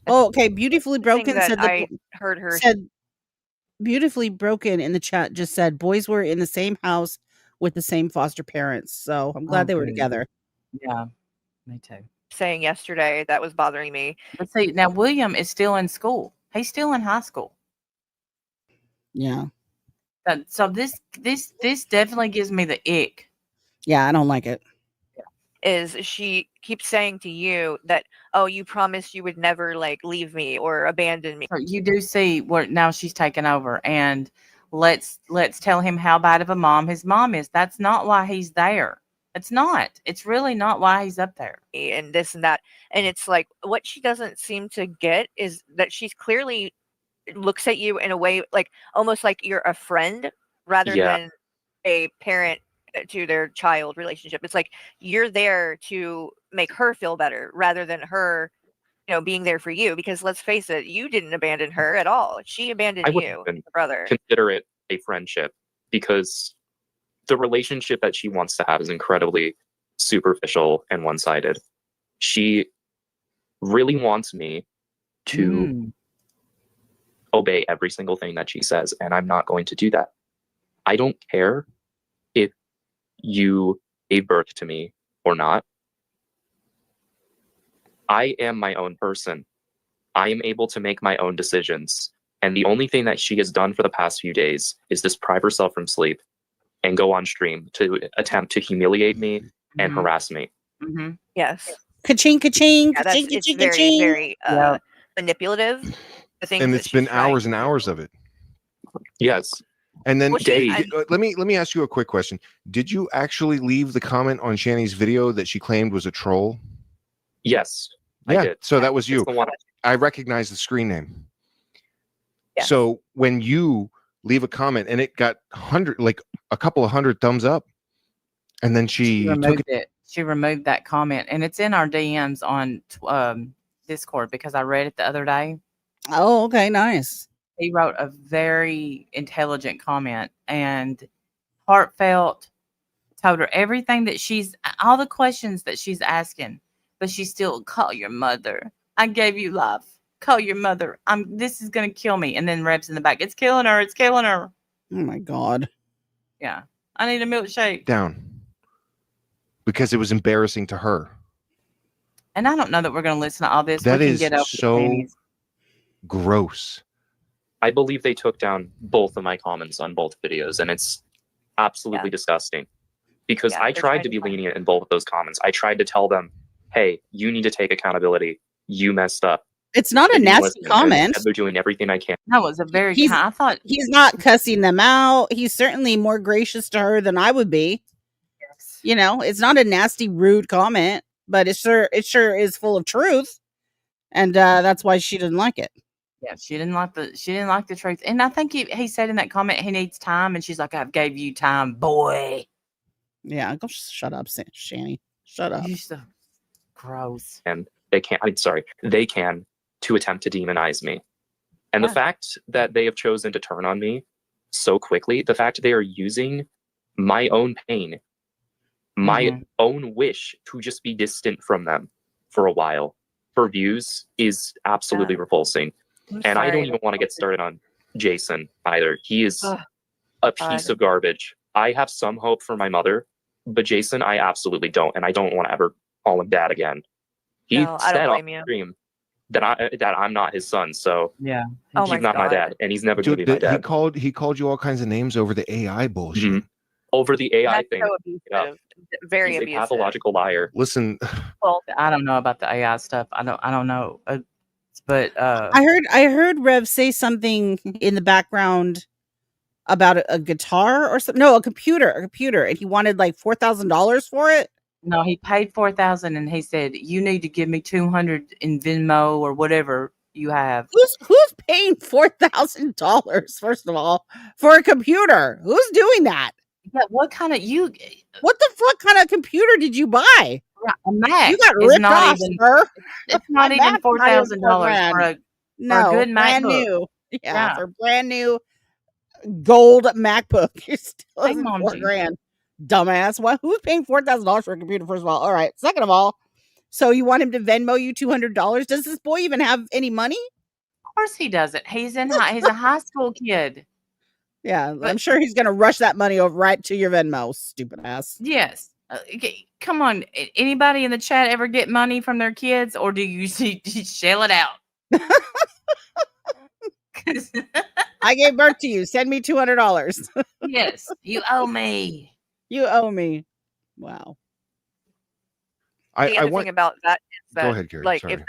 Oh, okay. Beautifully Broken said I heard her said Beautifully Broken in the chat just said boys were in the same house with the same foster parents. So I'm glad they were together. Yeah, me too. Saying yesterday that was bothering me. But see, now William is still in school. He's still in high school. Yeah. So this definitely gives me the ick. Yeah, I don't like it. Is she keeps saying to you that, oh, you promised you would never leave me or abandon me. You do see where now she's taken over, and let's tell him how bad of a mom his mom is. That's not why he's there. It's not. It's really not why he's up there. And this and that. And it's like what she doesn't seem to get is that she's clearly looks at you in a way almost like you're a friend rather than a parent to their child relationship. It's like you're there to make her feel better rather than her being there for you, because let's face it, you didn't abandon her at all. She abandoned you, brother. Consider it a friendship, because the relationship that she wants to have is incredibly superficial and one-sided. She really wants me to obey every single thing that she says, and I'm not going to do that. I don't care if you gave birth to me or not. I am my own person. I am able to make my own decisions. And the only thing that she has done for the past few days is deprive herself from sleep and go on stream to attempt to humiliate me and harass me. Yes. Ka-ching, ka-ching, Yeah, ka-ching, it's ka-ching, very, ka-ching. very manipulative. The things And that it's been she's trying hours to and do. hours of it. Yes. And then Well, let me ask you a quick question. Did you actually leave the comment on Shanny's video that she claimed was a troll? Yes, yeah, I did. So that was you. It's the one I recognize the screen name. Yeah. So when you leave a comment and it got a couple of hundred thumbs up, and then she took removed it. She removed that comment, and it's in our DMs on Discord because I read it the other day. Oh, okay, nice. He wrote a very intelligent comment and heartfelt, told her everything that all the questions that she's asking, but she still call your mother. I gave you love. Call your mother. This is gonna kill me. And then Reb's in the back. It's killing her. It's killing her. Oh my God. Yeah. I need a milkshake. down because it was embarrassing to her. And I don't know that we're gonna listen to all this. That we can is get over so Shannys. gross. I believe they took down both of my comments on both videos, and it's absolutely disgusting. Because I tried to be lenient in both of those comments. I tried to tell them, hey, you need to take accountability. You messed up. It's not a nasty comment. They're doing everything I can. That was a very I thought he's not cussing them out. He's certainly more gracious to her than I would be. Yes. You know, it's not a nasty, rude comment, but it sure is full of truth. And that's why she didn't like it. Yeah, she didn't like the truth. And I think he said in that comment he needs time, and she's like, I've gave you time, boy. Yeah, go shut up, Shanny. Shut up. You're so gross. And they can to attempt to demonize me. And the fact that they have chosen to turn on me so quickly, the fact they are using my own pain, my own wish to just be distant from them for a while for views is absolutely repulsing. And I don't even want to get started on Jason either. He is a piece of garbage. I have some hope for my mother, but Jason, I absolutely don't. And I don't want to ever call him dad again. He said on stream that I'm not his son. So yeah, he's not my dad, and he's never going to be my dad. He called you all kinds of names over the AI bullshit. Over the AI thing. So abusive. Very he's abusive. a pathological liar. Listen, well, I don't know about the AI stuff. I don't know. But I heard Rev say something in the background about a guitar or something. No, a computer, and he wanted like $4,000 for it. No, he paid $4,000, and he said, "You need to give me $200 in Venmo or whatever you have." Who's paying $4,000? First of all, for a computer? Who's doing that? Yeah, what kind of What the fuck kind of computer did you buy? A Mac. You got ripped off, sir. It's not even $4,000 for a good MacBook. Brand new. Yeah, for brand new gold MacBook. You're still $4,000. Dumbass. What? Who's paying $4,000 for a computer? First of all, all right. Second of all, so you want him to Venmo you $200? Does this boy even have any money? Of course he doesn't. He's a high school kid. Yeah, but I'm sure he's gonna rush that money over right to your Venmo. Stupid ass. Yes. Come on. Anybody in the chat ever get money from their kids, or do you shell it out? I gave birth to you. Send me $200. Yes, you owe me. You owe me. Wow. The other thing about that is that, go ahead, Gary. like, Sorry. if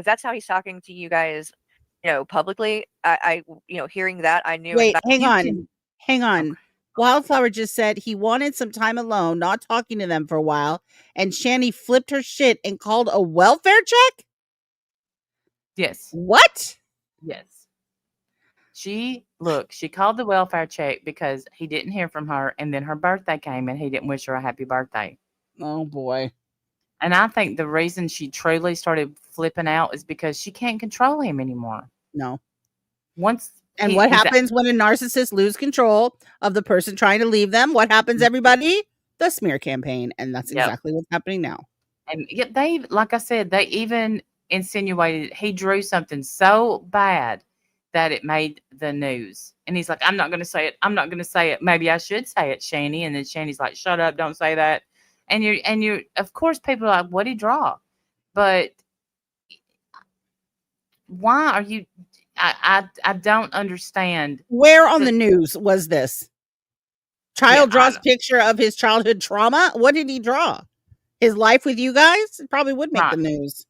that's how he's talking to you guys, publicly, I hearing that, I knew. Wait, hang on. Okay. Wildflower just said he wanted some time alone, not talking to them for a while, and Shanny flipped her shit and called a welfare check? Yes. What? Yes. She called the welfare check because he didn't hear from her, and then her birthday came and he didn't wish her a happy birthday. Oh boy. And I think the reason she truly started flipping out is because she can't control him anymore. No. What happens when a narcissist loses control of the person trying to leave them? What happens, everybody? The smear campaign. And that's exactly what's happening now. And yet like I said, they even insinuated he drew something so bad that it made the news. And he's like, I'm not going to say it. I'm not going to say it. Maybe I should say it, Shanny. And then Shanny's like, shut up. Don't say that. And you're, of course, people are like, what'd he draw? But why are you, I don't understand. Where on the news was this? Child draws picture of his childhood trauma. What did he draw? His life with you guys? It probably would make the news.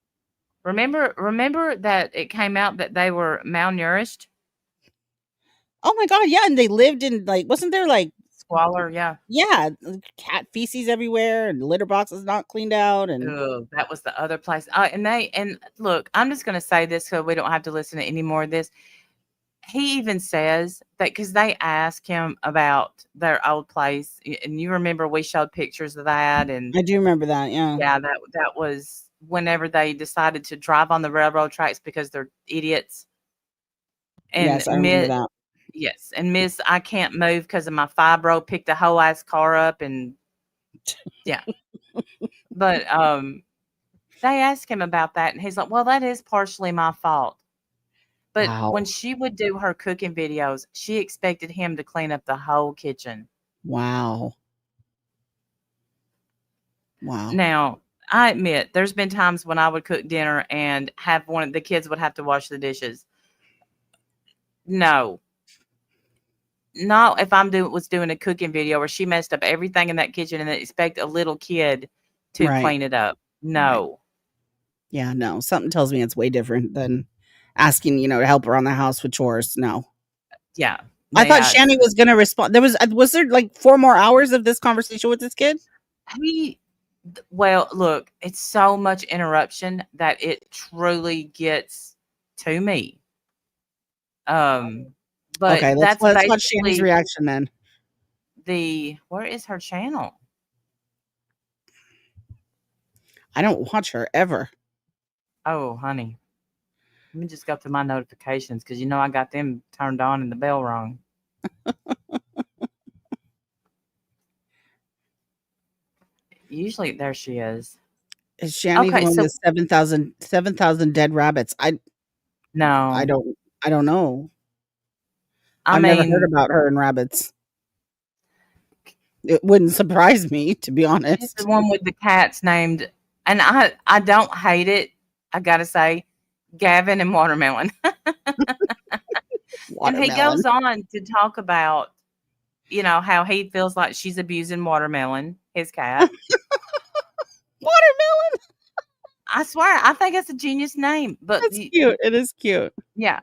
Remember that it came out that they were malnourished? Oh my god, yeah, and they lived in wasn't there squalor? Yeah. Yeah, cat feces everywhere and litter boxes not cleaned out and that was the other place. And look, I'm just gonna say this so we don't have to listen to any more of this. He even says that because they asked him about their old place, and you remember we showed pictures of that, and I do remember that, yeah. Yeah, that was whenever they decided to drive on the railroad tracks because they're idiots. And yes, I remember that. Yes, and Miss I can't move because of my fibro picked a whole ass car up and yeah. But they asked him about that and he's like, well, that is partially my fault. But when she would do her cooking videos, she expected him to clean up the whole kitchen. Wow. Now, I admit there's been times when I would cook dinner and have one of the kids would have to wash the dishes. No. Not if was doing a cooking video where she messed up everything in that kitchen and expect a little kid to clean it up. No. Right. Yeah, no. Something tells me it's way different than asking, to help around the house with chores. No. Yeah. I thought Shanny was going to respond. Was there 4 more hours of this conversation with this kid? Well, look, it's so much interruption that it truly gets to me. But okay, let's watch Shanny's reaction then. Where is her channel? I don't watch her ever. Oh, honey. Let me just go through my notifications because I got them turned on and the bell rung. Usually there she is. Is Shanny the one with 7,000 dead rabbits? No. I don't know. I've never heard about her and rabbits. It wouldn't surprise me, to be honest. She's the one with the cats named, and I don't hate it. I gotta say, Gavin and Watermelon. And he goes on to talk about, how he feels like she's abusing Watermelon, his cat. Watermelon. I swear, I think it's a genius name. But that's cute. It is cute. Yeah.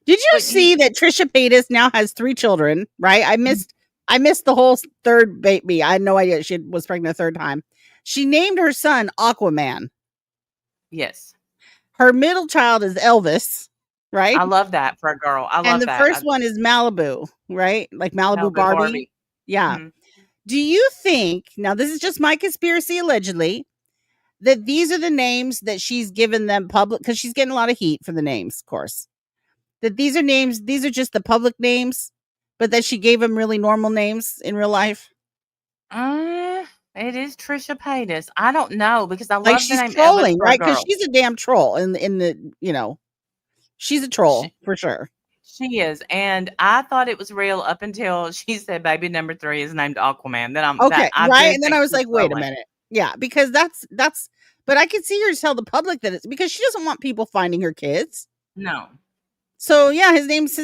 Did you see that Trisha Paytas now has 3 children? Right. I missed the whole third baby. I had no idea she was pregnant a third time. She named her son Aquaman. Yes. Her middle child is Elvis. Right. I love that for a girl. And the first one is Malibu. Right. Like Malibu Barbie. Yeah. Mm-hmm. Do you think, now this is just my conspiracy allegedly, that these are the names that she's given them public, because she's getting a lot of heat for the names, of course. That these are just the public names, but that she gave them really normal names in real life? It is Trisha Paytas. I don't know because I love the name trolling, Elvis right? Because she's a damn troll in the she's a troll for sure. She is, and I thought it was real up until she said baby number 3 is named Aquaman. Then I'm okay, right? And then I was like, wait a minute, yeah, because that's. But I can see her tell the public that it's because she doesn't want people finding her kids. No. So yeah, his name's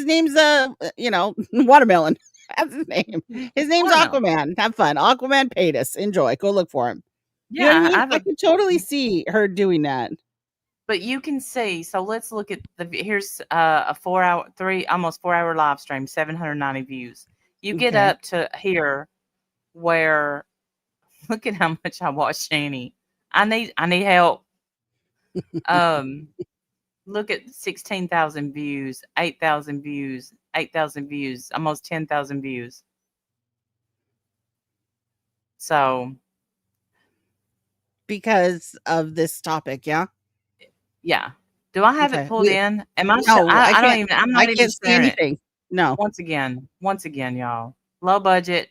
Watermelon. That's his name. His name's Aquaman. Have fun, Aquaman Paytas. Enjoy. Go look for him. Yeah, I can totally see her doing that. But you can see. So let's look at here's a 4-hour, almost 4-hour live stream, 790 views. You get up to here where look at how much I watch Shanny. I need help. Look at 16,000 views, 8,000 views, 8,000 views, almost 10,000 views. So because of this topic, yeah. Yeah. Do I have it pulled in? Am I? No, I don't even. I'm not even see anything. It. No. Once again, y'all. Low budget.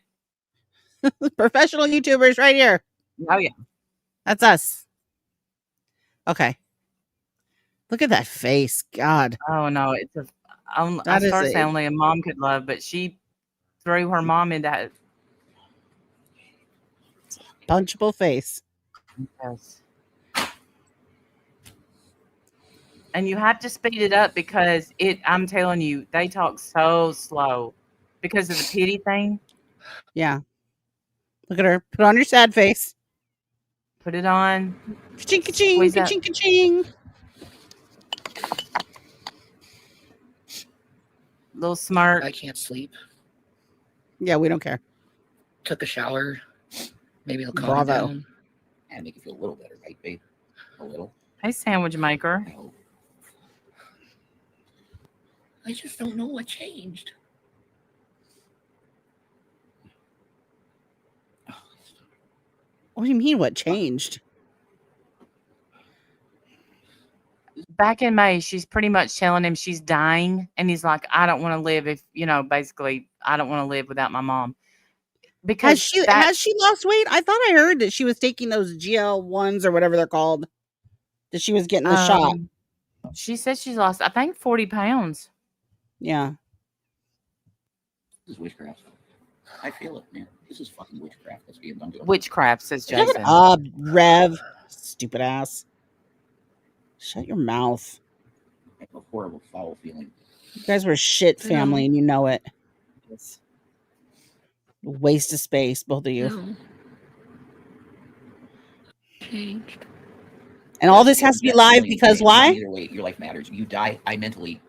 Professional YouTubers right here. Oh yeah. That's us. Okay. Look at that face. God. Oh no, it's I started saying only a mom could love, but she threw her mom into it. Punchable face. Yes. And you have to speed it up because I'm telling you, they talk so slow because of the pity thing. Yeah. Look at her. Put on your sad face. Put it on. Ka-ching, ka-ching, Squeeze that. ka-ching, ka-ching. Little smart. I can't sleep. Yeah, we don't care. Took a shower. Maybe it'll calm Bravo. down. And make you feel a little better, right, babe? A little. Hey, sandwich maker. No. I just don't know what changed. What do you mean? What changed? Back in May, she's pretty much telling him she's dying, and he's like, "I don't want to live if basically, I don't want to live without my mom." Because Has she lost weight? I thought I heard that she was taking those GL1s or whatever they're called. That she was getting the shot. She said she's lost, I think, 40 pounds. Yeah. This is witchcraft. I feel it, man. This is fucking witchcraft that's being done to us. Witchcraft, says Shut Jason. up, Rev. Stupid ass. Shut your mouth. I have a horrible, foul feeling. You guys were a shit family and you know it. It's a waste of space, both of you. No. Changed. And all this has to be live because why? Either way, your life matters. You die, I mentally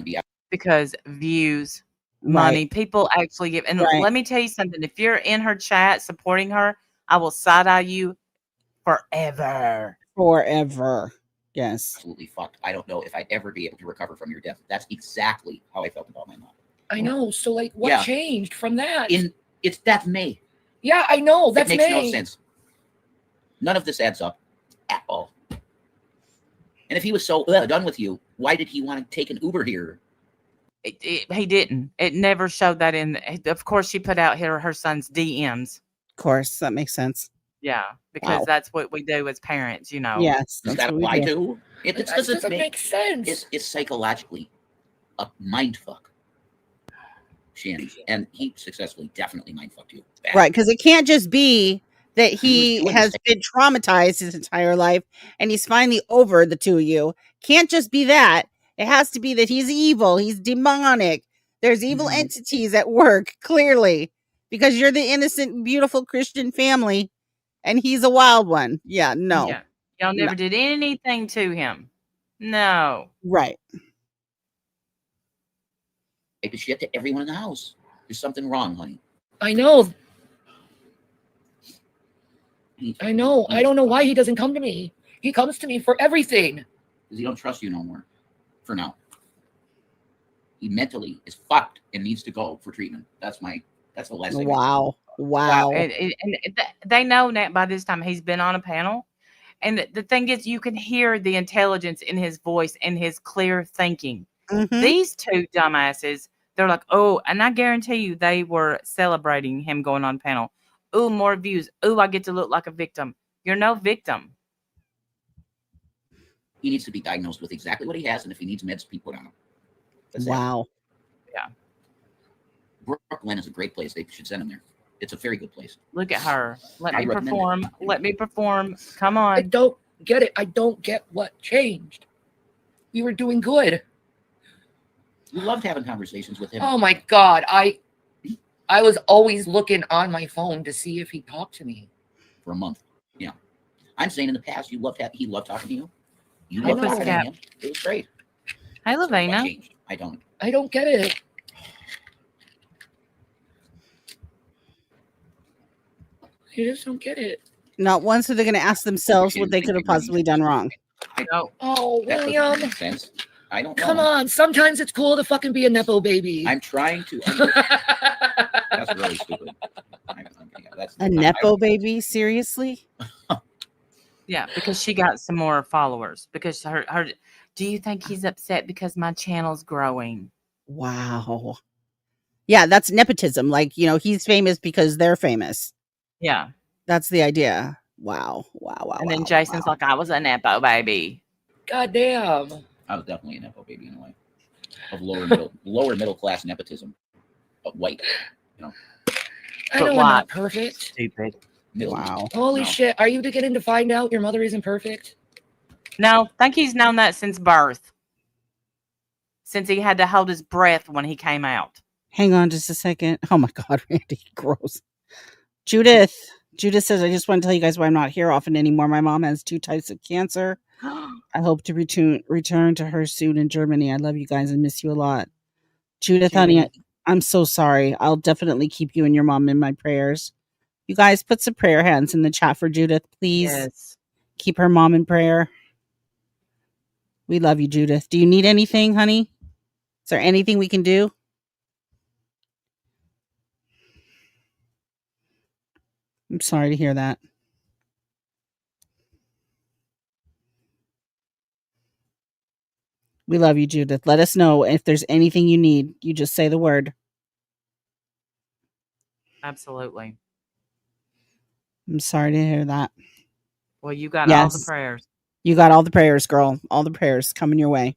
be out. Because views, money, Right. people actually give. And Right. let me tell you something. If you're in her chat supporting her, I will side-eye you forever. Forever. Yes. Absolutely fucked. I don't know if I'd ever be able to recover from your death. That's exactly how I felt about my mom. I know. So, like, what changed from that? That's May. Yeah, I know. That's It makes May. no sense. None of this adds up at all. And if he was so done with you, why did he want to take an Uber here? He didn't. It never showed that in. Of course, she put out her son's DMs. Of course, that makes sense. Yeah, because Wow. that's what we do as parents, you know. Yes. Does that's that what we apply do. to? It That doesn't doesn't make sense. It's psychologically a mind fuck. Shanny. And he successfully, definitely mind fucked you. Bad. Right, because it can't just be that he doing has this been traumatized his entire life and he's finally over the two of you. Can't just be that. It has to be that he's evil, he's demonic. There's evil entities at work, clearly, because you're the innocent, beautiful Christian family and he's a wild one. Yeah, no. Yeah. Y'all never did anything to him. No. Right. Take the shit to everyone in the house. There's something wrong, honey. I know. I know. I don't know why he doesn't come to me. He comes to me for everything. Because he don't trust you no more. For now. He mentally is fucked and needs to go for treatment. That's the last thing. Wow. Wow. And they know that by this time he's been on a panel. And the thing is, you can hear the intelligence in his voice and his clear thinking. Mhm. These two dumbasses, they're like, oh, and I guarantee you they were celebrating him going on panel. Oh, more views. Oh, I get to look like a victim. You're no victim. He needs to be diagnosed with exactly what he has, and if he needs meds, be put on him. That's Wow. Yeah. Brooklyn is a great place. They should send him there. It's a very good place. Look at her. Let I me recommend perform. it. Let me perform. Come I on. don't get it. I don't get what changed. We were doing good. You loved having conversations with him. Oh my God. I was always looking on my phone to see if he talked to me. For a month. Yeah. I'm saying in the past, he loved talking to you. You I loved know. talking to him. It was great. Hey, So what Lavina. changed? I don't. I don't get it. I just don't get it. Not once are they going to ask themselves what they could have possibly done wrong. No. Oh, That doesn't William. make sense. I don't know. Come on. Sometimes it's cool to fucking be a Nepo baby. I'm trying to. That's really stupid. A Nepo baby? Seriously? Yeah, because she got some more followers. Because her. Do you think he's upset because my channel's growing? Wow. Yeah, that's nepotism. Like, he's famous because they're famous. Yeah. That's the idea. Wow. Wow. And then Jason's like, I was a Nepo baby. God damn. I was definitely a Nepo baby in a way. Of lower middle class nepotism. But white. I know I'm not perfect. Stupid. Wow. Holy shit. Are you beginning to find out your mother isn't perfect? No, I think he's known that since birth. Since he had to hold his breath when he came out. Hang on just a second. Oh my God, Randy, gross. Judith says, I just want to tell you guys why I'm not here often anymore. My mom has 2 types of cancer. I hope to return to her soon in Germany. I love you guys and miss you a lot. Judith, honey, I'm so sorry. I'll definitely keep you and your mom in my prayers. You guys put some prayer hands in the chat for Judith, please. Yes. Keep her mom in prayer. We love you, Judith. Do you need anything, honey? Is there anything we can do? I'm sorry to hear that. We love you, Judith. Let us know if there's anything you need. You just say the word. Absolutely. I'm sorry to hear that. Well, you got all the prayers. You got all the prayers, girl. All the prayers coming your way.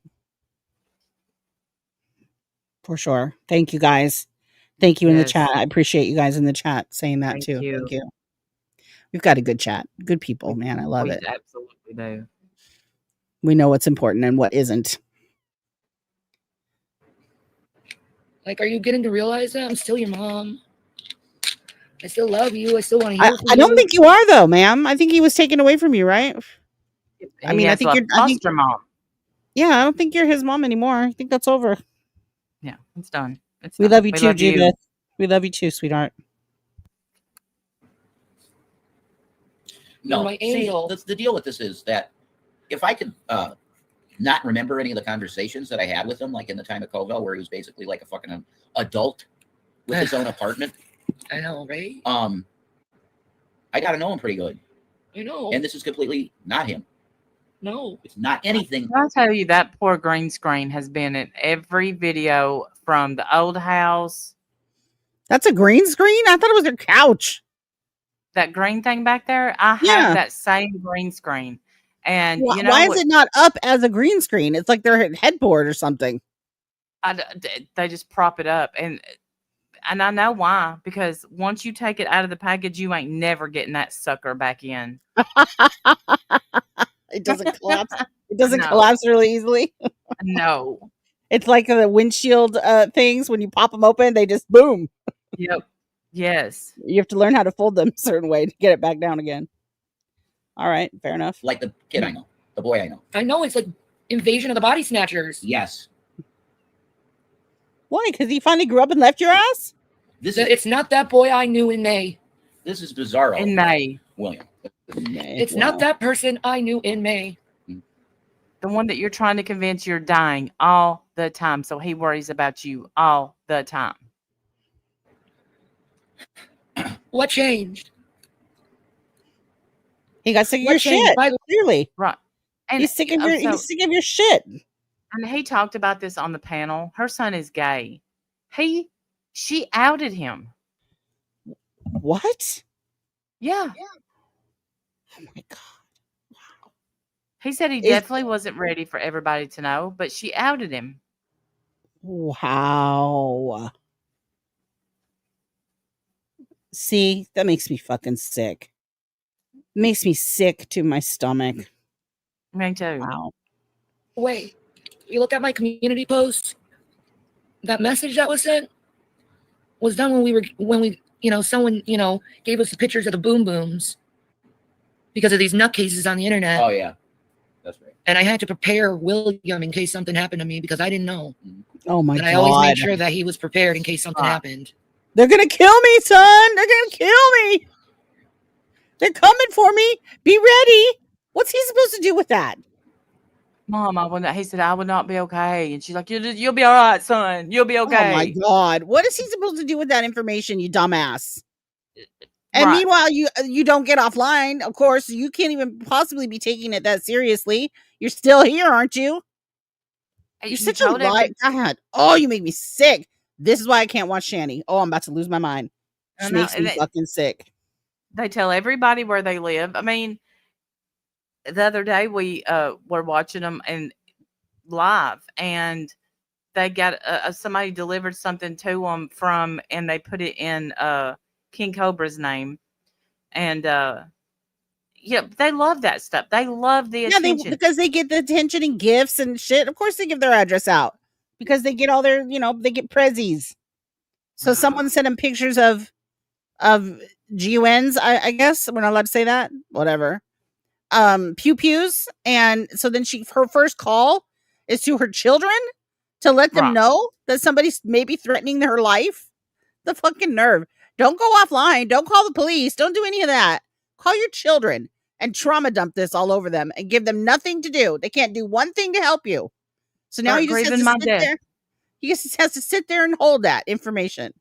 For sure. Thank you, guys. Thank you in the chat. I appreciate you guys in the chat saying that too. Thank you. We've got a good chat. Good people, man. I love it. Absolutely do. We know what's important and what isn't. Like, are you getting to realize that I'm still your mom? I still love you. I still want to hear from you. I don't think you are, though, ma'am. I think he was taken away from you, right? I mean, I think you're foster mom. Yeah, I don't think you're his mom anymore. I think that's over. Yeah, it's done. We love you too, Judith. We love you too, sweetheart. No, my angel. The deal with this is that if I could not remember any of the conversations that I had with him, like in the time of Covell, where he was basically like a fucking adult with his own apartment. I know, right? I got to know him pretty good. I know. And this is completely not him. No. It's not anything. I'll tell you, that poor green screen has been in every video from the old house. That's a green screen? I thought it was your couch. That green thing back there, I have that same green screen. And you know, why is it not up as a green screen? It's like their headboard or something. They just prop it up. And I know why. Because once you take it out of the package, you ain't never getting that sucker back in. It doesn't collapse. It doesn't collapse really easily. No. It's like the windshield things. When you pop them open, they just boom. Yep. Yes. You have to learn how to fold them a certain way to get it back down again. All right. Fair enough. Like the kid I know. The boy I know. I know. It's like Invasion of the Body Snatchers. Yes. Why? Because he finally grew up and left your ass? It's not that boy I knew in May. This is Bizarro. In May. William. It's not that person I knew in May. The one that you're trying to convince you're dying all the time. So he worries about you all the time. What changed? He got sick of your shit. Clearly. Right. And he's sick of your shit. And he talked about this on the panel. Her son is gay. She outed him. What? Yeah. Oh my God. Wow. He said he definitely wasn't ready for everybody to know, but she outed him. Wow. See, that makes me fucking sick. It makes me sick to my stomach. Me too. Wow. Wait, you look at my community post? That message that was sent was done when someone, gave us the pictures of the boom booms because of these nutcases on the internet. Oh, yeah. That's right. And I had to prepare William in case something happened to me because I didn't know. Oh, my God. I always made sure that he was prepared in case something happened. They're going to kill me, son. They're going to kill me. They're coming for me. Be ready. What's he supposed to do with that? Mom, he said, I would not be okay. And she's like, you'll be all right, son. You'll be okay. Oh, my God. What is he supposed to do with that information, you dumbass? And meanwhile, you don't get offline. Of course, you can't even possibly be taking it that seriously. You're still here, aren't you? You're such a liar. God. Oh, you make me sick. This is why I can't watch Shanny. Oh, I'm about to lose my mind. She makes me fucking sick. They tell everybody where they live. I mean, the other day we were watching them live, and they got somebody delivered something to them and they put it in King Cobra's name, and they love that stuff. They love the attention because they get the attention and gifts and shit. Of course, they give their address out because they get all their, they get prezzies. So someone sent them pictures of GUNs, I guess. We're not allowed to say that. Whatever. Pew pews. And so then her first call is to her children to let them know that somebody's maybe threatening her life. The fucking nerve. Don't go offline. Don't call the police. Don't do any of that. Call your children and trauma dump this all over them and give them nothing to do. They can't do one thing to help you. So now you just have to sit there. He just has to sit there and hold that information.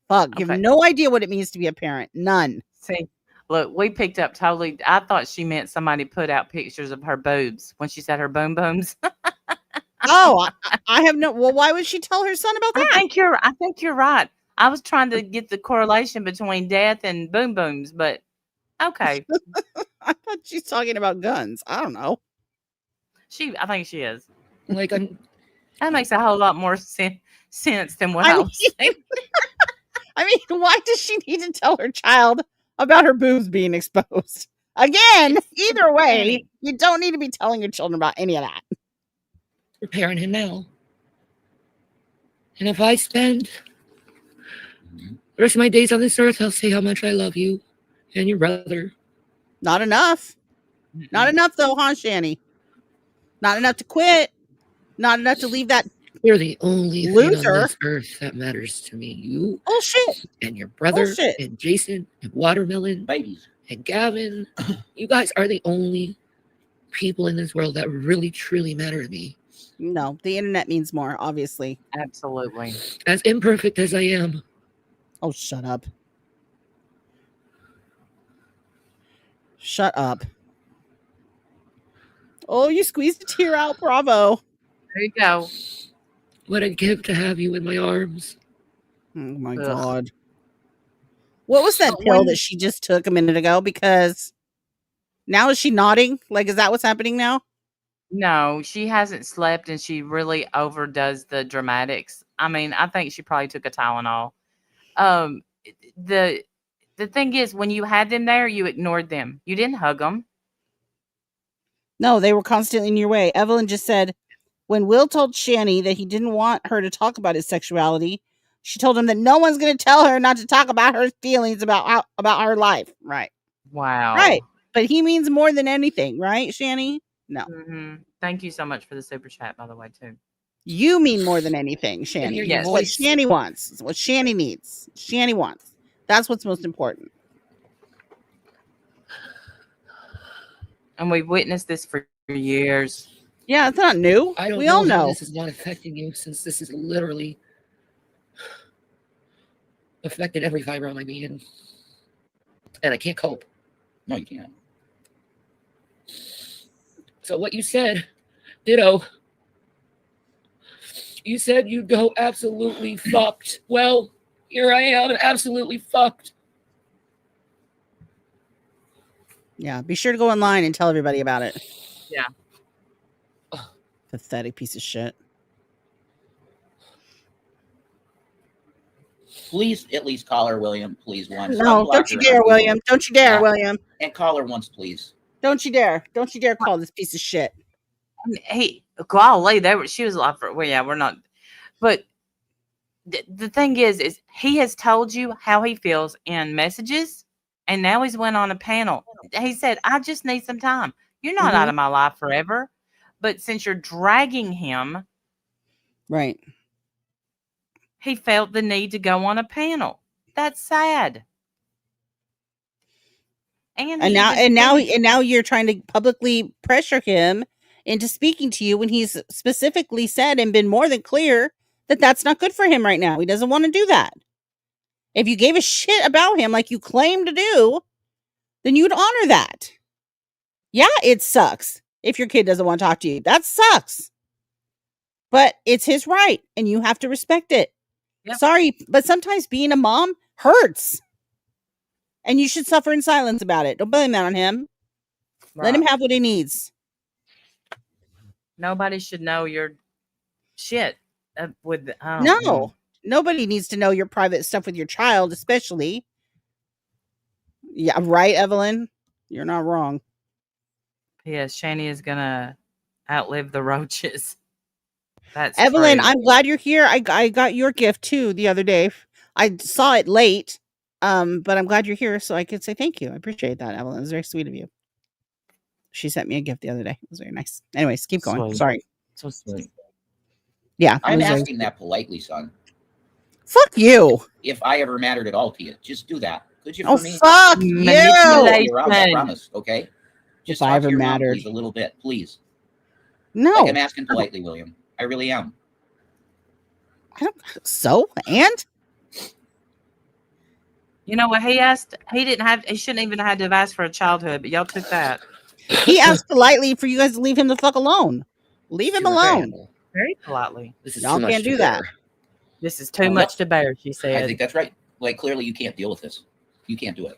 Fuck, you have no idea what it means to be a parent. None. See, look, we picked up totally. I thought she meant somebody put out pictures of her boobs when she said her boom booms. Oh, I have no. Well, why would she tell her son about that? I think you're right. I was trying to get the correlation between death and boom booms, but okay. I thought she's talking about guns. I don't know. I think she is. Like that makes a whole lot more sense than what I was saying. I mean, why does she need to tell her child about her boobs being exposed? Again, either way, you don't need to be telling your children about any of that. We're parenting now. And if I spend the rest of my days on this earth, I'll say how much I love you and your brother. Not enough. Not enough, though, huh, Shanny? Not enough to quit. Not enough to leave that. You're the only thing on this earth that matters to me. You. Oh, shit. And your brother. And Jason. And Watermelon. Babies. And Gavin. You guys are the only people in this world that really, truly matter to me. No, the internet means more, obviously. Absolutely. As imperfect as I am. Oh, shut up. Shut up. Oh, you squeezed a tear out. Bravo. There you go. What I'd give to have you in my arms. Oh, my God. What was that pill that she just took a minute ago? Because now is she nodding? Like, is that what's happening now? No, she hasn't slept and she really overdoes the dramatics. I mean, I think she probably took a Tylenol. The thing is, when you had them there, you ignored them. You didn't hug them. No, they were constantly in your way. Evelyn just said, when Will told Shanny that he didn't want her to talk about his sexuality, she told him that no one's going to tell her not to talk about her feelings about her life. Right. Wow. Right. But he means more than anything, right, Shanny? No. Mm-hmm. Thank you so much for the super chat, by the way, too. You mean more than anything, Shanny. Yes. What Shanny wants. What Shanny needs. Shanny wants. That's what's most important. And we've witnessed this for years. Yeah, it's not new. I don't we know all know. This is not affecting you, since this is literally affected every fiber of my being. And I can't cope. No, you can't. So what you said, ditto. You said you'd go absolutely fucked. Well, here I am, absolutely fucked. Yeah, be sure to go online and tell everybody about it. Yeah. Pathetic piece of shit. Please at least call her, William. Please once. No, don't you dare, William. Don't you dare, William. And call her once, please. Don't you dare. Don't you dare call this piece of shit. Hey, golly, she was like, well, yeah, we're not. But the thing is he has told you how he feels in messages, and now he's went on a panel. He said, I just need some time. You're not out of my life forever. But since you're dragging him, right, he felt the need to go on a panel. That's sad. And now you're trying to publicly pressure him into speaking to you when he's specifically said and been more than clear that that's not good for him right now. He doesn't want to do that. If you gave a shit about him like you claim to do, then you'd honor that. Yeah, it sucks if your kid doesn't want to talk to you. That sucks. But it's his right, and you have to respect it. Yep. Sorry, but sometimes being a mom hurts. And you should suffer in silence about it. Don't blame that on him. Right. Let him have what he needs. Nobody should know your shit. Nobody needs to know your private stuff with your child, especially. Yeah, right, Evelyn? You're not wrong. Yes, Shanny is going to outlive the roaches. That's Evelyn, crazy. I'm glad you're here. I got your gift, too, the other day. I saw it late. But I'm glad you're here, so I could say thank you. I appreciate that, Evelyn. It was very sweet of you. She sent me a gift the other day. It was very nice. Anyways, keep going. Sweet. Sorry. So sweet. Yeah. I'm asking that politely, son. Fuck you. If I ever mattered at all to you, just do that. Could you Oh, for me? fuck you. I promise, okay? Just If I talk ever to your mom, mattered. please, a little bit, please. No. Like I'm asking politely, William. I really am. I don't. So? And? You know what? He shouldn't even have had to have asked for a childhood, but y'all took that. He asked politely for you guys to leave him the fuck alone. Leave him alone. Very politely. This is Y'all can't do that. This is too much to bear, she said. I think that's right. Like, clearly you can't deal with this. You can't do it.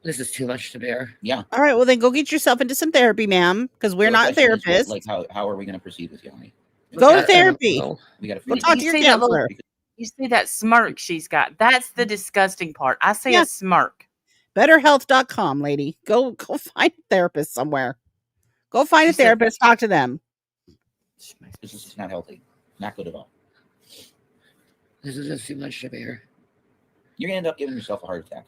This is too much to bear. Yeah. All right, well then go get yourself into some therapy, ma'am, because we're So the not question is, therapists. like, how are we going to proceed with you, honey? Go to therapy. We got to Go talk to your counselor. You see that smirk she's got? That's the disgusting part. I see a smirk. BetterHealth.com, lady. Go find a therapist somewhere. Go find a therapist. Talk to them. This is not healthy. Not good at all. This is just too much to bear. You're going to end up giving yourself a heart attack.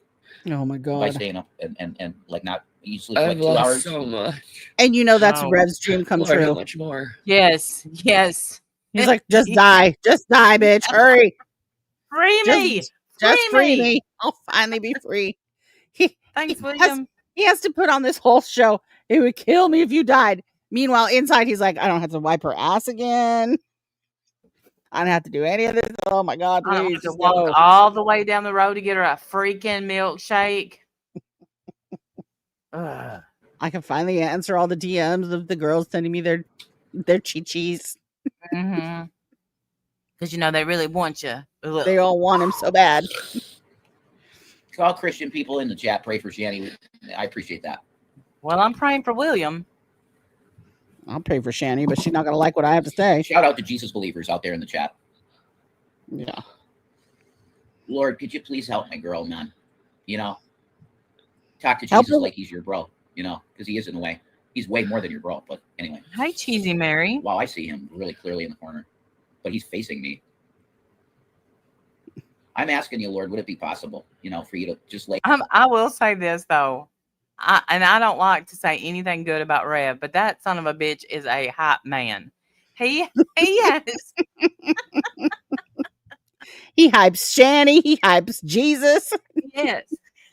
Oh my god! By staying up and like not you sleep I've like 2 lost hours. so much. And you know that's Rev's dream come Lord, how true. much more? Yes. He's like, just die, bitch, hurry, free me, just free me. I'll finally be free. Thanks, William. He has to put on this whole show. It would kill me if you died. Meanwhile, inside he's like, I don't have to wipe her ass again. I don't have to do any of this. Oh my god! I don't Please have to just walk go. all the way down the road to get her a freaking milkshake. I can finally answer all the DMs of the girls sending me their chi-chis. Because you know they really want you. They all want him so bad. To all Christian people in the chat, pray for Shanny. I appreciate that. Well, I'm praying for William. I'll pray for Shanny, but she's not gonna like what I have to say. Shout out to Jesus believers out there in the chat. Yeah. Lord, could you please help my girl, man? You know, talk to Help Jesus her. like he's your bro. You know, because he is in a way. He's way more than your bro. But anyway. Hi, Cheesy Mary. Wow, I see him really clearly in the corner, but he's facing me. I'm asking you, Lord, would it be possible, you know, for you to just like? I will say this though, I don't like to say anything good about Rev, but that son of a bitch is a hot man. He has. He hypes Shanny. He hypes Jesus. Yes,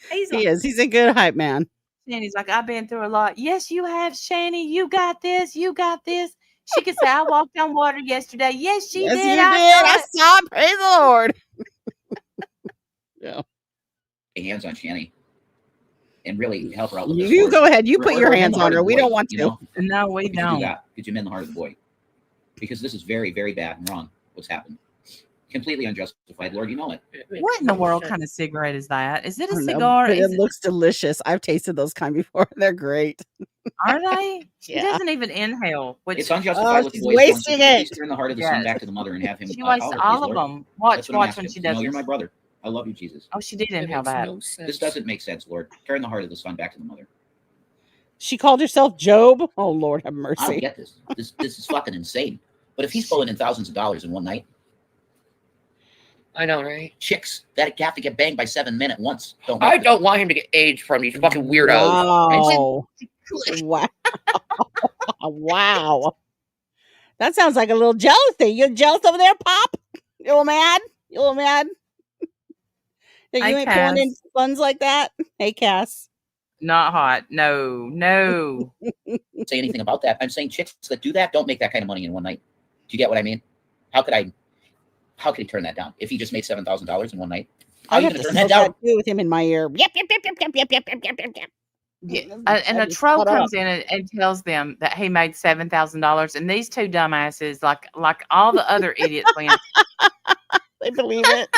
he is. He's a good hype man. Shanny's like, I've been through a lot. Yes, you have, Shanny. You got this. You got this. She could say, I walked on water yesterday. Yes, she did. I saw it. Praise the Lord. Yeah. Hands on Shanny and really help her out with You go ahead. You put your hands on her. We don't want to. You know? No, we don't. Do that. Could you mend the heart of the boy? Because this is very, very bad and wrong. What's happened? Completely unjustified. Lord, you know it. What in the world kind of cigarette is that? Is it a I don't know, cigar? but it looks delicious. I've tasted those kind before. They're great. Are they? She Yeah. doesn't even inhale. Which, It's unjustified. she's wasting it. Turn the heart of the son back to the mother and have him. She wastes all of them. Watch when she does. No, you're my brother. I love you, Jesus. Oh, she did inhale that. No sense. This doesn't make sense, Lord. Turn the heart of the son back to the mother. She called herself Job. Oh Lord, have I don't mercy. get this. This is fucking insane. But if he's pulling in thousands of dollars in one night, I know, right? chicks that have to get banged by 7 men at once. I don't want him to get AIDS from these fucking weirdos. Wow. Wow. Wow. That sounds like a little jealousy. You're jealous over there, Pop? You a little mad? You a little mad? That you ain't pulling in funds like that? Hey, Cass. Not hot. No. say anything about that. I'm saying chicks that do that don't make that kind of money in one night. Do you get what I mean? How could he turn that down if he just made $7,000 in one night? How are you going to turn that down? With him in my ear. Yep. Yeah. And a troll comes in and tells them that he made $7,000, and these two dumbasses, like all the other idiots, went. They believe it.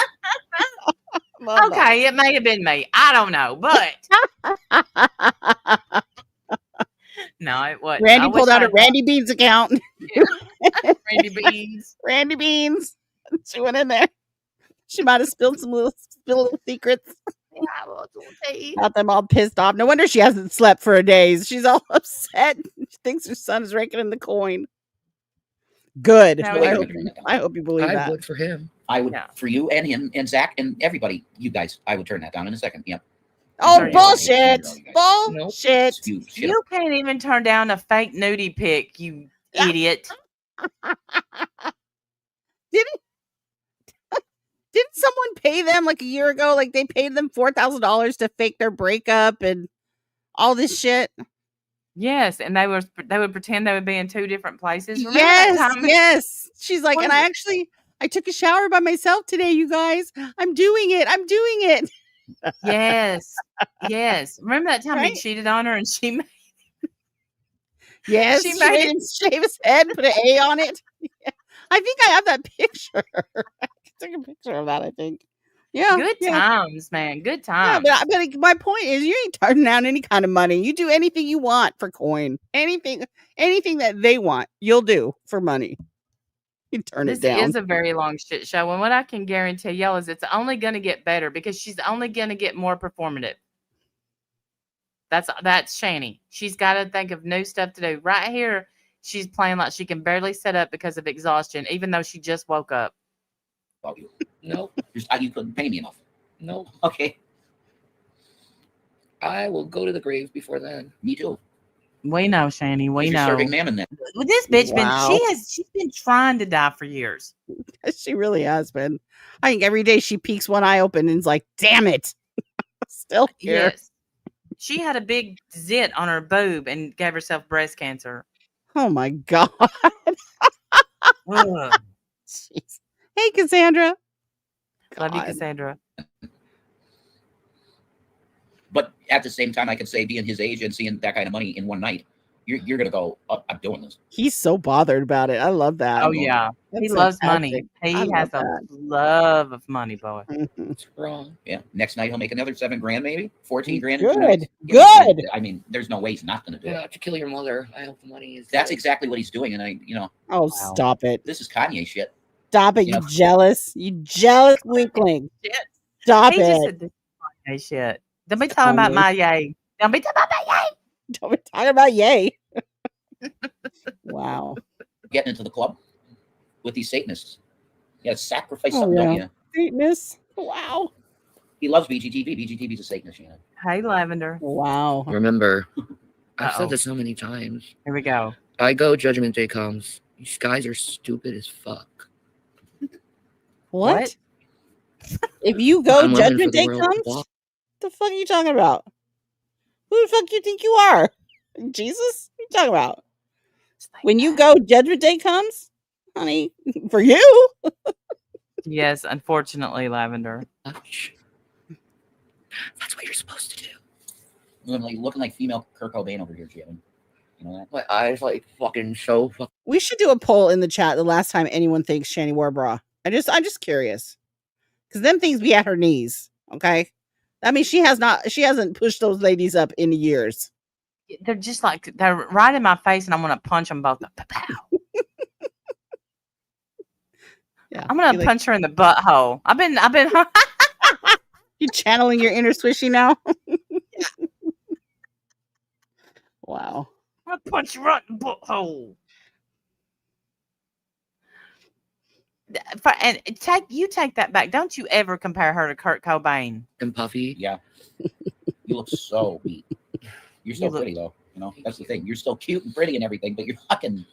Okay, it may have been me. I don't know, but no, it wasn't. Randy pulled out a Randy Beans account. Randy Beans. Randy Beans. She went in there. She might have spilled little secrets. Got them all pissed off. No wonder she hasn't slept for a day. She's all upset. She thinks her son is raking in the coin. Good. No, I hope you believe that. I would for him. I would, for you and him and Zach and everybody, you guys, I would turn that down in a second. Yep. Oh, bullshit. Bullshit. You can't even turn down a fake nudie pic, you idiot. Didn't someone pay them like a year ago? Like they paid them $4,000 to fake their breakup and all this shit. Yes, and they would pretend they would be in 2 different places. Remember Yes, that time? yes. She's like, and I took a shower by myself today, you guys. I'm doing it. Yes. Yes. Remember that time he cheated on her and she made Yes, she made him shave his head, put an A on it. Yeah. I think I have that picture. I took a picture of that, I think. Yeah. Good times, man. Good times. Yeah, but my point is you ain't turning down any kind of money. You do anything you want for coin. Anything that they want, you'll do for money. You turn it down. This is a very long shit show. And what I can guarantee y'all is it's only going to get better because she's only going to get more performative. That's Shanny. She's got to think of new stuff to do. Right here, she's playing like she can barely sit up because of exhaustion, even though she just woke up. No, you couldn't pay me enough. No. Okay. I will go to the grave before then. Me too. We know, Shanny. We know. Serving mammon then. This bitch she's been trying to die for years. She really has been. I think every day she peeks one eye open and is like, "Damn it, still here." Yes. She had a big zit on her boob and gave herself breast cancer. Oh my god. Jeez. Hey, Cassandra. Love you, Cassandra. But at the same time, I could say being his age and seeing that kind of money in one night, you're gonna go, oh, I'm doing this. He's so bothered about it. I love that. Oh yeah. He loves money. He has a love of money, boy. Mm-hmm. It's wrong. Yeah. Next night he'll make another $7,000, maybe 14 grand. Good. Yeah, I mean, there's no way he's not gonna do it. To kill your mother. I hope the money is. That's exactly what he's doing, and Oh, stop it! This is Kanye shit. Stop it! You jealous weakling. Stop it! Just said this Kanye shit. Don't be talking about my yay. Don't be talking about my yay. Don't be talking about yay. Wow. Getting into the club with these Satanists. You gotta sacrifice something, don't you? Satanists. Wow. He loves BGTV. BGTV's a Satanist, you know. Hey, Lavender. Wow. Remember, I've said this so many times. Here we go. I go, Judgment Day comes. These guys are stupid as fuck. What? If you go, Judgment Day comes? What the fuck are you talking about? Who the fuck you think you are? Jesus? What are you talking about? When you go, Judgment Day comes? Honey, for you? Yes, unfortunately, Lavender. That's what you're supposed to do. Looking like female Kurt Cobain over here, Jim. You know that? My eyes like fucking so. We should do a poll in the chat the last time anyone thinks Shanny wore a bra. I'm just curious. Because them things be at her knees. Okay? I mean, she hasn't pushed those ladies up in years. They're just like, they're right in my face and I'm going to punch them both. Yeah, I'm going to punch her in the butthole. I've been. You channeling your inner Swishy now? Wow. I'll punch you right in the butthole. And take that back. Don't you ever compare her to Kurt Cobain. And Puffy. Yeah. You look so weak. You're still pretty though. You know, that's the thing. You're still cute and pretty and everything, but you fucking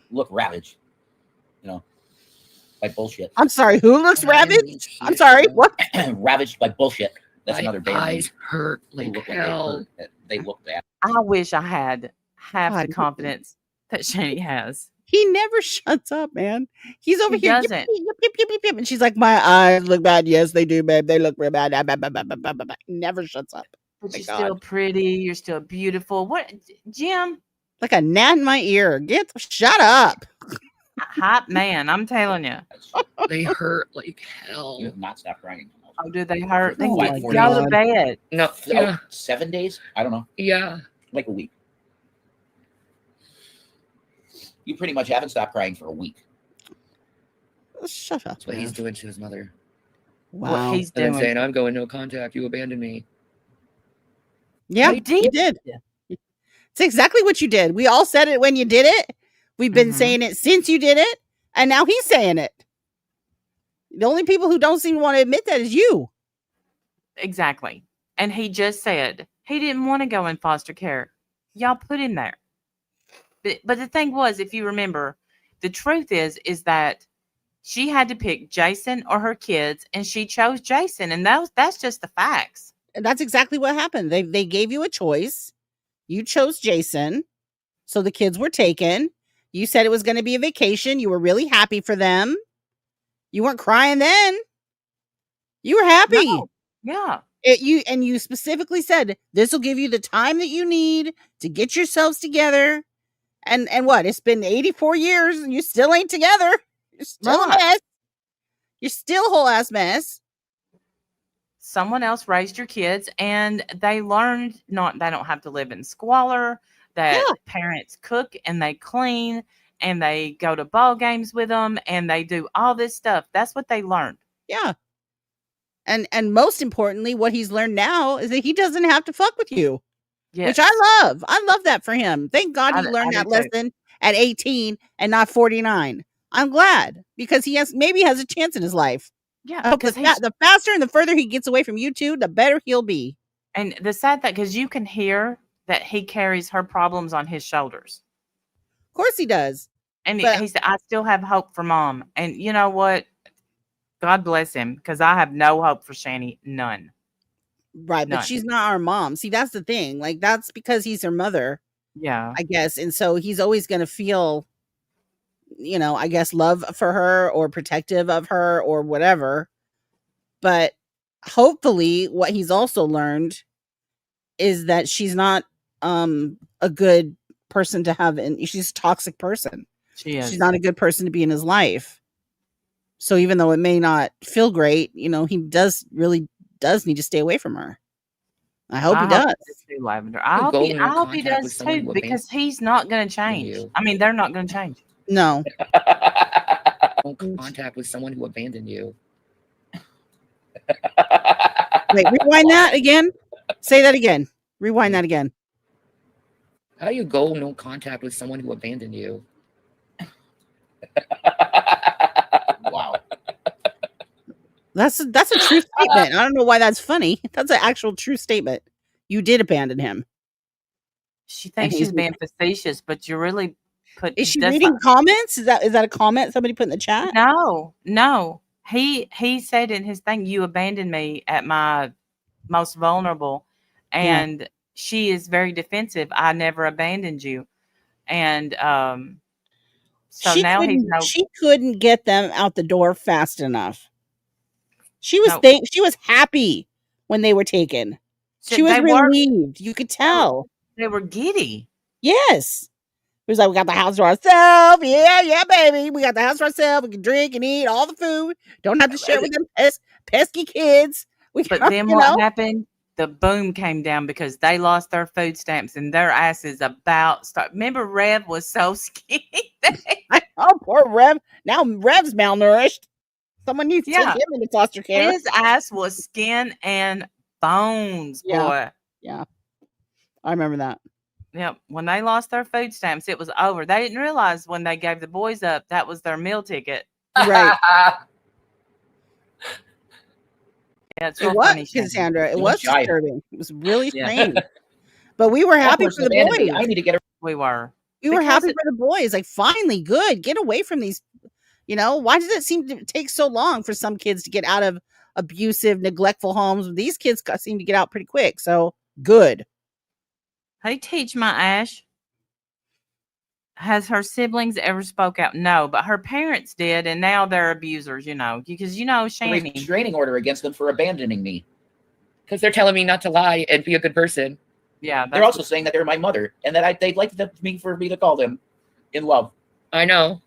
look ravaged. You know, by bullshit. I'm sorry. Who looks ravaged? I'm sorry. What? Ravaged by bullshit. That's another band. Eyes hurt like hell. They look bad. I wish I had half the confidence that Shanny has. He never shuts up, man. He's over here. Doesn't. Yip, and she's like, my eyes look bad. Yes, they do, babe. They look real bad. Never shuts up. But you're still pretty. You're still beautiful. What, Jim? Like a gnat in my ear. Shut up. Hot man, I'm telling you. They hurt like hell. You have not stopped crying. Oh, do they hurt? They Oh get my out of God. bed. No, yeah. 7 days? I don't know. Yeah. Like a week. You pretty much haven't stopped crying for a week. Shut up. That's what he's doing to his mother. Wow. What he's And then doing. saying, I'm going no contact. You abandoned me. Yeah, you did. It's exactly what you did. We all said it when you did it. We've been saying it since you did it. And now he's saying it. The only people who don't seem to want to admit that is you. Exactly. And he just said he didn't want to go in foster care. Y'all put him there. But the thing was, if you remember, the truth is that she had to pick Jason or her kids, and she chose Jason, and that's just the facts. And that's exactly what happened. They gave you a choice. You chose Jason, so the kids were taken. You said it was going to be a vacation. You were really happy for them. You weren't crying then. You were happy. No. Yeah. You specifically said this will give you the time that you need to get yourselves together. And what? It's been 84 years and you still ain't together. You're still a mess. You're still a whole ass mess. Someone else raised your kids, and they learned they don't have to live in squalor, that parents cook and they clean and they go to ball games with them and they do all this stuff. That's what they learned. Yeah. And most importantly, what he's learned now is that he doesn't have to fuck with you. Yes. Which I love. I love that for him. Thank God he learned that lesson at 18 and not 49. I'm glad, because he maybe has a chance in his life. Yeah. I hope the faster and the further he gets away from you two, the better he'll be. And the sad thing, because you can hear that he carries her problems on his shoulders. Of course he does. And he said, I still have hope for mom. And you know what? God bless him, because I have no hope for Shanny. None. Right. None. But she's not our mom. See, that's the thing. Like, that's because he's her mother. Yeah. I guess. And so he's always going to feel, I guess, love for her or protective of her or whatever. But hopefully what he's also learned is that she's not a good person to have, and she's a toxic person. She is. She's not a good person to be in his life. So even though it may not feel great, he really does need to stay away from her. I hope he does. Lavender. I hope he does too, because he's not going to change. I mean, they're not going to change. No. Contact with someone who abandoned you. Wait, rewind that again. Say that again. Rewind that again. How do you go no contact with someone who abandoned you? Wow. That's a true statement. I don't know why that's funny. That's an actual true statement. You did abandon him. She thinks she's being facetious, but you really put. Is she reading comments? Is that a comment somebody put in the chat? No. He said in his thing, "You abandoned me at my most vulnerable," and she is very defensive. I never abandoned you, and so now she couldn't get them out the door fast enough. She was happy when they were taken. She was relieved. You could tell. They were giddy. Yes. It was like, we got the house to ourselves. Yeah, baby. We got the house to ourselves. We can drink and eat all the food. Don't have to share with them pesky kids. But then what happened? The boom came down because they lost their food stamps and their asses about start. Remember, Rev was so skinny. Oh, poor Rev. Now Rev's malnourished. Someone needs to take him into foster care. His ass was skin and bones, boy. Yeah. I remember that. Yep. When they lost their food stamps, it was over. They didn't realize when they gave the boys up, that was their meal ticket. Right. Yeah, it's it was, Cassandra. It was disturbing. It was really strange. But we were happy for the boys. I need to get We were. We were happy for the boys. Like, finally, good. Get away from these. Why does it seem to take so long for some kids to get out of abusive, neglectful homes? These kids seem to get out pretty quick. So, good. Hey, teach my Ash. Has her siblings ever spoke out? No, but her parents did, and now they're abusers, because Shanny. Restraining order against them for abandoning me. Because they're telling me not to lie and be a good person. Yeah. They're also saying that they're my mother and that they'd like for me to call them in love. I know.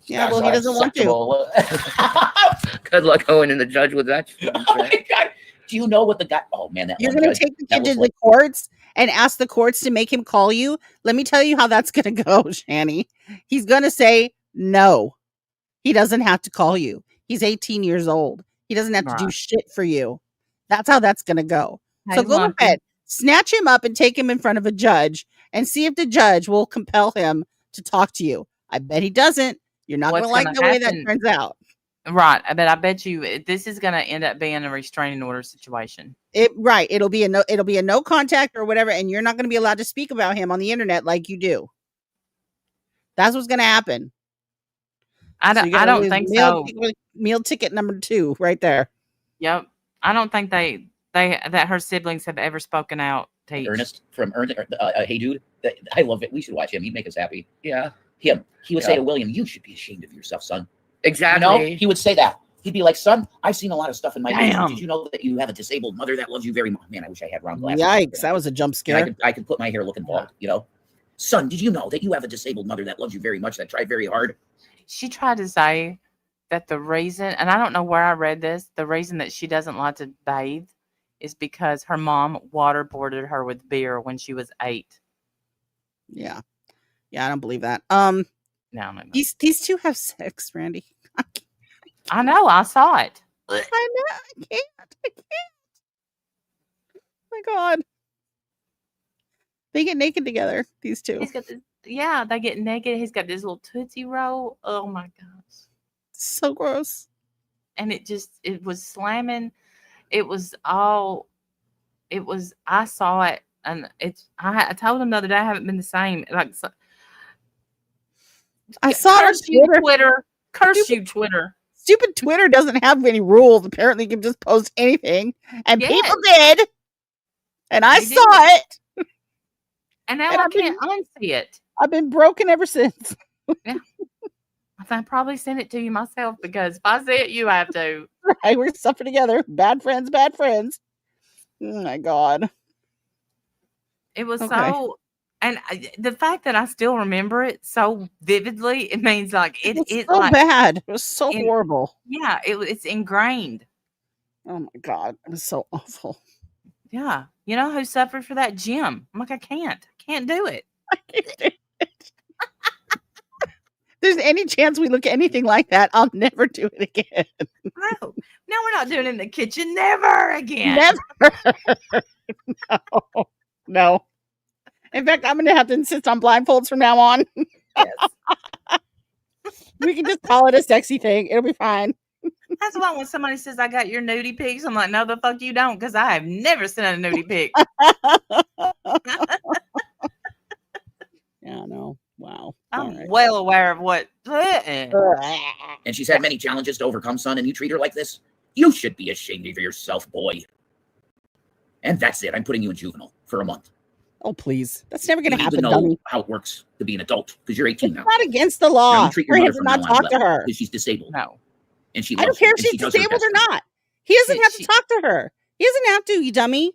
Yeah, well, he doesn't want to. Good luck going in the judge with that. Oh my God. Do you know what the guy? Oh man, you're going to take the kid to the courts and ask the courts to make him call you? Let me tell you how that's going to go, Shanny. He's going to say no. He doesn't have to call you. He's 18 years old. He doesn't have to do shit for you. That's how that's going to go. So go ahead, snatch him up and take him in front of a judge and see if the judge will compel him to talk to you. I bet he doesn't. You're not going to like the way that turns out. Right, but I bet you this is going to end up being a restraining order situation. Right. It'll be a no contact or whatever, and you're not going to be allowed to speak about him on the internet like you do. That's what's going to happen. I don't think so. Meal ticket number 2 right there. Yep. I don't think that her siblings have ever spoken out. Ernest from Ernest. Hey, dude, I love it. We should watch him. He'd make us happy. Yeah. Him. He would say to William, "You should be ashamed of yourself, son." Exactly. You know, he would say that. He'd be like, "Son, I've seen a lot of stuff in my life. Did you know that you have a disabled mother that loves you very much?" Man, I wish I had round glasses. Yikes, that was a jump scare. I could put my hair looking bald, you know? "Son, did you know that you have a disabled mother that loves you very much, that tried very hard?" She tried to say that the reason, and I don't know where I read this, the reason that she doesn't like to bathe is because her mom waterboarded her with beer when she was 8. Yeah. Yeah, I don't believe that. No. These two have sex, Randy. I know, I saw it. I know. I can't. Oh my God. They get naked together, these two. He's got this, they get naked. He's got this little Tootsie Roll. Oh my gosh. So gross. And it was slamming. I saw it, and I told him the other day I haven't been the same. Like, I saw it on Twitter. Curse you, Twitter. Stupid Twitter doesn't have any rules. Apparently, you can just post anything, and people did. And I saw it. And now I can't unsee it. I've been broken ever since. Yeah. I probably sent it to you myself, because if I see it, you have to. Right, we're suffering together. Bad friends, bad friends. Oh my God. It was so, and the fact that I still remember it so vividly, it means like it's so like, bad. It was so horrible. Yeah, it's ingrained. Oh my God, it was so awful. Yeah, you know who suffered for that? Jim. I'm like, I can't do it. I can't do it. There's any chance we look anything like that, I'll never do it again. No, we're not doing it in the kitchen. Never again. Never. No. In fact, I'm going to have to insist on blindfolds from now on. Yes. We can just call it a sexy thing. It'll be fine. That's why when somebody says, "I got your nudie pics," I'm like, no, the fuck you don't, because I have never sent a nudie pic. Yeah, no. Wow. I'm well aware of what. And she's had many challenges to overcome, son, and you treat her like this? You should be ashamed of yourself, boy. And that's it. I'm putting you in juvenile for a month. Oh, please. That's never going to happen, know dummy. how it works to be an adult, because you're 18 now. It's not against the law. Now, you treat your mother to not talk to her. because she's disabled. No. And she I don't care if she's disabled or not. He doesn't have to talk to her. He doesn't have to, you dummy.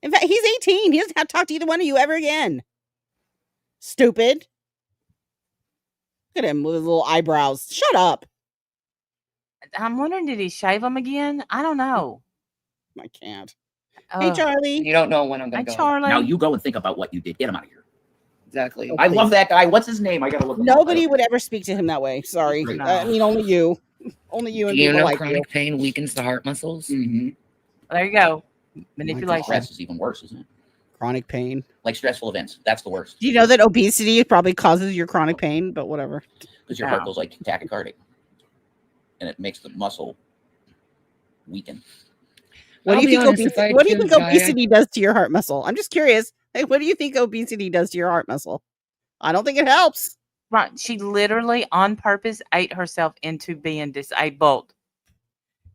In fact, he's 18. He doesn't have to talk to either one of you ever again. Stupid. Look at him with his little eyebrows. Shut up. I'm wondering, did he shave them again? I don't know. I can't. Hey, Charlie. You don't know when I'm going to go. Charlie. Now you go and think about what you did. Get him out of here. Exactly. I love that guy. What's his name? I got to look. Nobody would ever speak to him that way. Sorry. No. I mean, only you. Only you and Do you people know like chronic you. pain weakens the heart muscles? Mm-hmm. There you go. Manipulation. Stress is even worse, isn't it? Chronic pain. Like stressful events. That's the worst. Do you know that obesity probably causes your chronic pain? But whatever. Because your heart goes like tachycardic. And it makes the muscle weaken. What do you think obesity does to your heart muscle? I'm just curious. Hey, what do you think obesity does to your heart muscle? I don't think it helps. Right. She literally on purpose ate herself into being disabled.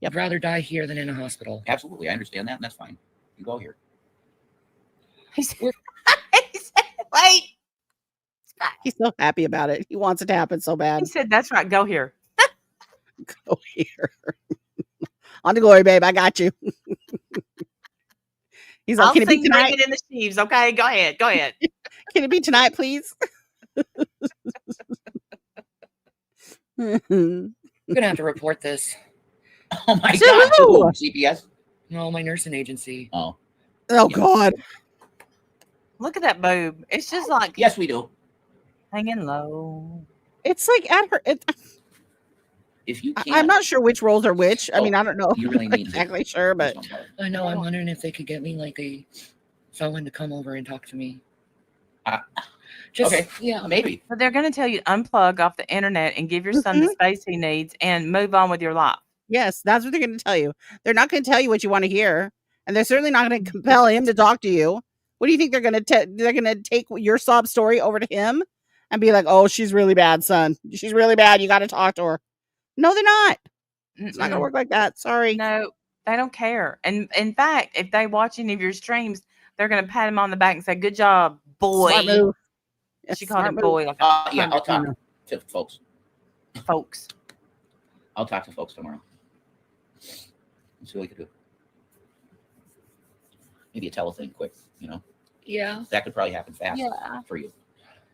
I'd rather die here than in a hospital. Absolutely. I understand that, and that's fine. You go here. He said, wait. He's so happy about it. He wants it to happen so bad. He said, that's right. Go here. Go here. On to glory, babe. I got you. He's like, I'll can it be sing tonight? Naked in the Sheaves. Okay, go ahead. Go ahead. Can it be tonight, please? I'm going to have to report this. Oh my God. CPS? No, my nursing agency. Oh. Oh, God. Look at that boob. It's just like. Yes, we do. Hanging low. It's like at her. If you can't. I'm not sure which roles are which. I mean, I don't know. You really need exactly sure, but. I know. I'm wondering if they could get me like someone to come over and talk to me. Just Okay. yeah. Maybe. But they're going to tell you to unplug off the internet and give your son the space he needs and move on with your life. Yes, that's what they're going to tell you. They're not going to tell you what you want to hear, and they're certainly not going to compel him to talk to you. What do you think they're going to they're going to take your sob story over to him and be like, "Oh, she's really bad, son. She's really bad. You got to talk to her." No, they're not. It's not going to work like that. Sorry. No, they don't care. And in fact, if they watch any of your streams, they're going to pat him on the back and say, "Good job, boy." Smart move. She called him boy. Like yeah, I'll talk to folks. Folks. I'll talk to folks tomorrow. Let's see what we can do. Maybe a telething quick, you know? Yeah. That could probably happen fast for you.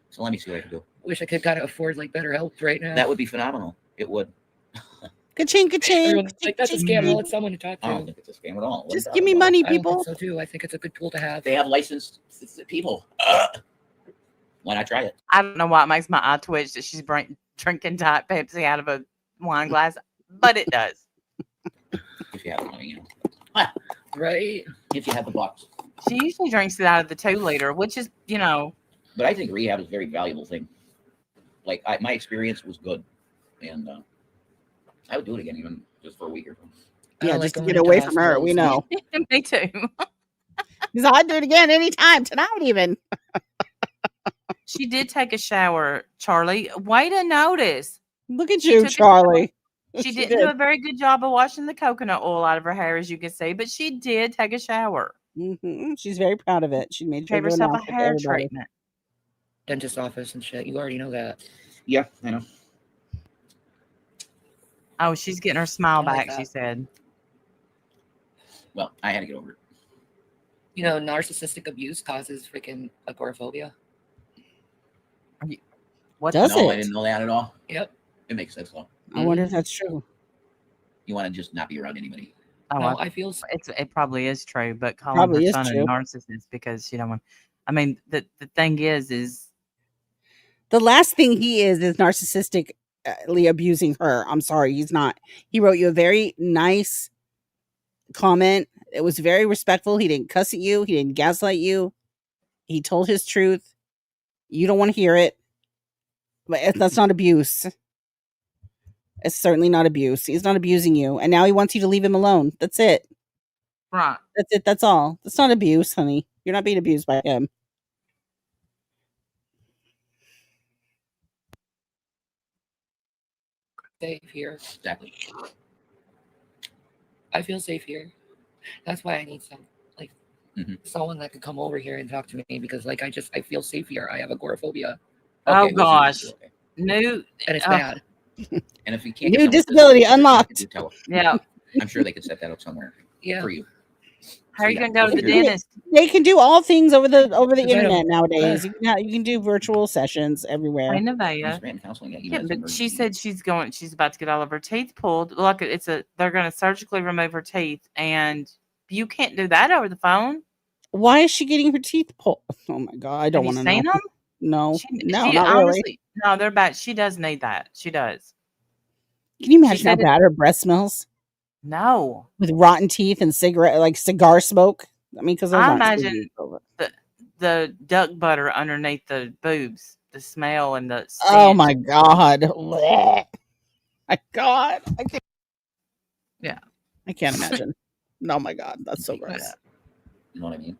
So let me see what I can do. Wish I could kind of afford like better help right now. That would be phenomenal. It would. Ka-ching, ka-ching. Like, that's a scam. I'll let someone to talk to. I don't think it's a scam at all. Just give me money, I don't people. think so too. I think it's a good tool to have. They have licensed people. Why not try it? I don't know why it makes my eye twitch that she's drinking Diet Pepsi out of a wine glass, but it does. If you have the money, you know. Right? If you have the bucks. She usually drinks it out of the 2-liter, which is, you know. But I think rehab is a very valuable thing. Like, my experience was good. And I would do it again, even just for a week or two. Yeah, just to get away from her. We know. Me too. Because I'd do it again anytime, tonight even. She did take a shower, Charlie. Way to notice. Look at you, Charlie. She didn't do a very good job of washing the coconut oil out of her hair, as you can see, but she did take a shower. Mm-hmm. She's very proud of it. She made sure gave herself a hair treatment. Dentist office and shit. You already know that. Yeah, I know. Oh, she's getting her smile back, she said. Well, I had to get over it. You know, narcissistic abuse causes freaking agoraphobia. What does it? I didn't know that at all. Yep. It makes sense, though. I wonder if that's true. You want to just not be around anybody. Oh, no, I feel it probably is true, but calling probably her son true. a narcissist because she don't want. I mean, the thing is the last thing he is narcissistically abusing her. I'm sorry, he's not. He wrote you a very nice comment. It was very respectful. He didn't cuss at you. He didn't gaslight you. He told his truth. You don't want to hear it, but that's not abuse. It's certainly not abuse. He's not abusing you. And now he wants you to leave him alone. That's it. right. That's it. That's all. That's not abuse, honey. You're not being abused by him. safe here. Exactly. I feel safe here. That's why I need someone that could come over here and talk to me because I feel safe here. I have agoraphobia. Oh gosh. New and it's bad. And if you can't new disability unlocked. Yeah. I'm sure they could set that up somewhere for you. How are you gonna go to the dentist? They can do all things over the internet nowadays. You can do virtual sessions everywhere. I know that, yeah. Yeah, but she said she's about to get all of her teeth pulled. Look, they're gonna surgically remove her teeth, and you can't do that over the phone. Why is she getting her teeth pulled? Oh my god, I don't want to know. Seen them? No, not honestly, really. No, they're bad. She does need that. She does. Can you imagine how bad her breath smells? No, with rotten teeth and cigar smoke. I mean, because I imagine the duck butter underneath the boobs, the smell and the stench. Oh my god! My god, I can't. Yeah, I can't imagine. Oh my god, that's so gross. You know what I mean?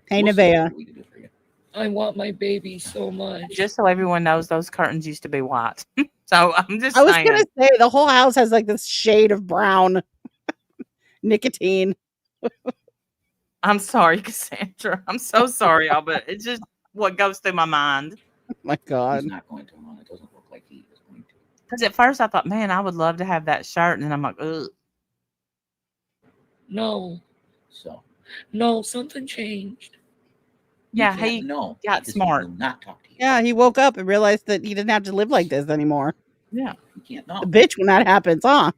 Hey, Nevaeh. I want my baby so much. Just so everyone knows, those curtains used to be white. So I'm just I was saying. gonna say the whole house has this shade of brown nicotine. I'm sorry, Cassandra. I'm so sorry, but it's just what goes through my mind. Oh my god. He's not going to. It doesn't look like he is going to. Because at first I thought, man, I would love to have that shirt, and then I'm like, ugh. No. No, something changed. Yeah, he got smart. He will not talk to you. Yeah, he woke up and realized that he didn't have to live like this anymore. Yeah. You can't know. The bitch when that happens, huh?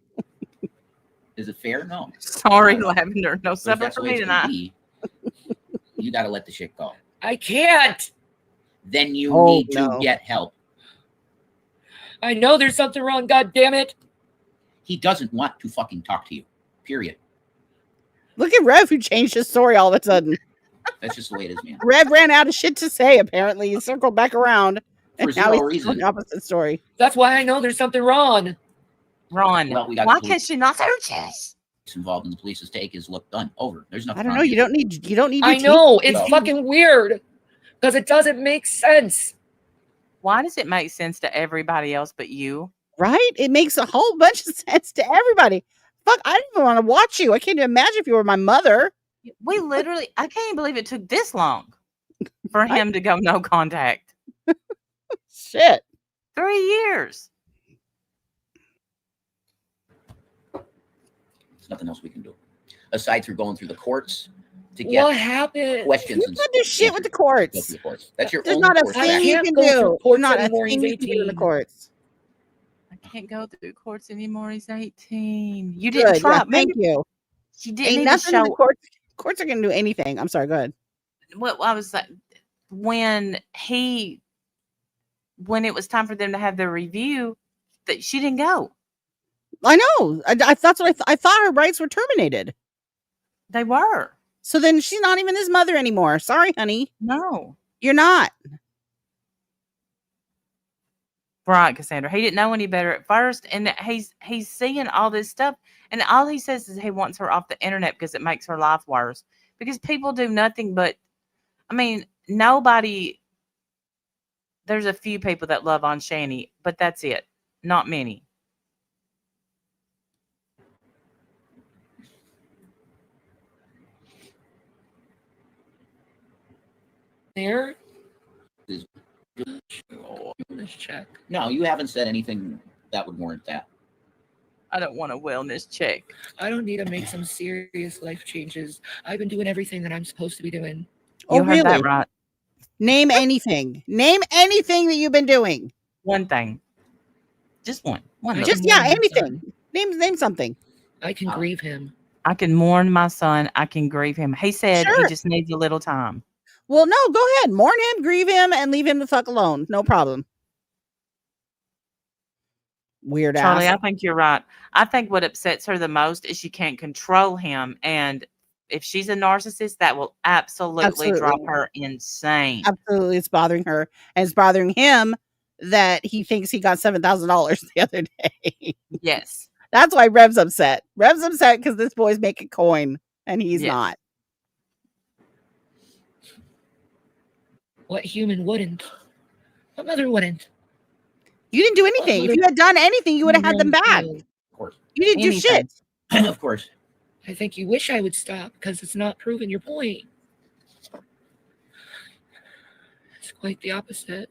Is it fair? No. Sorry, Lavender. No supper for me tonight. You got to let the shit go. I can't. Then you need to get help. I know there's something wrong, god damn it. He doesn't want to fucking talk to you. Period. Look at Rev who changed his story all of a sudden. That's just the way it is, man. Rev ran out of shit to say, apparently. He circled back around. For And now zero he's telling reason. the opposite story. That's why I know there's something wrong. Ron, Well, we got why the can police she not search us? involved in the police's take is look done over. There's nothing. I don't know. You don't need. I know tape. it's fucking weird because it doesn't make sense. Why does it make sense to everybody else but you? Right? It makes a whole bunch of sense to everybody. Fuck, I didn't even want to watch you. I can't even imagine if you were my mother. We literally, I can't even believe it took this long for him to go no contact. Shit. 3 years. There's nothing else we can do aside through going through the courts to get What happened? questions. You can't do shit with the courts. The courts. That's your There's only not a course of thing action. you can't can go do. through courts Not a anymore, thing he's you can do in the 18. courts. I can't go through courts anymore. He's 18. You didn't Good. try. Yeah, thank you. She didn't Ain't even nothing in the show. courts. Courts are going to do anything. I'm sorry. Go ahead. What I was like, when it was time for them to have their review, that she didn't go. I know. That's what I thought her rights were terminated. They were. So then she's not even his mother anymore. Sorry, honey. No. You're not. Right, Cassandra. He didn't know any better at first, and he's seeing all this stuff, and all he says is he wants her off the internet because it makes her life worse. Because people do nothing but, I mean, nobody. There's a few people that love on Shanny, but that's it. Not many. There. Let's check. No, you haven't said anything that would warrant that. I don't want a wellness check. I don't need to make some serious life changes. I've been doing everything that I'm supposed to be doing. Oh, You heard really? that right. Name anything. Name anything that you've been doing. One thing. Just one. Just anything. Name something. I can grieve him. I can mourn my son. I can grieve him. He said he just needs a little time. Well, no, go ahead. Mourn him, grieve him, and leave him the fuck alone. No problem. Weird Charlie, ass. I think you're right. I think what upsets her the most is she can't control him. And if she's a narcissist, that will absolutely drop her insane. Absolutely. It's bothering her. And it's bothering him that he thinks he got $7,000 the other day. Yes. That's why Rev's upset. Rev's upset because this boy's making coin and he's not. What human wouldn't? What mother wouldn't? You didn't do anything. If you had done anything, you would have had them back. Of course. You didn't do shit. Of course. I think you wish I would stop because it's not proving your point. It's quite the opposite.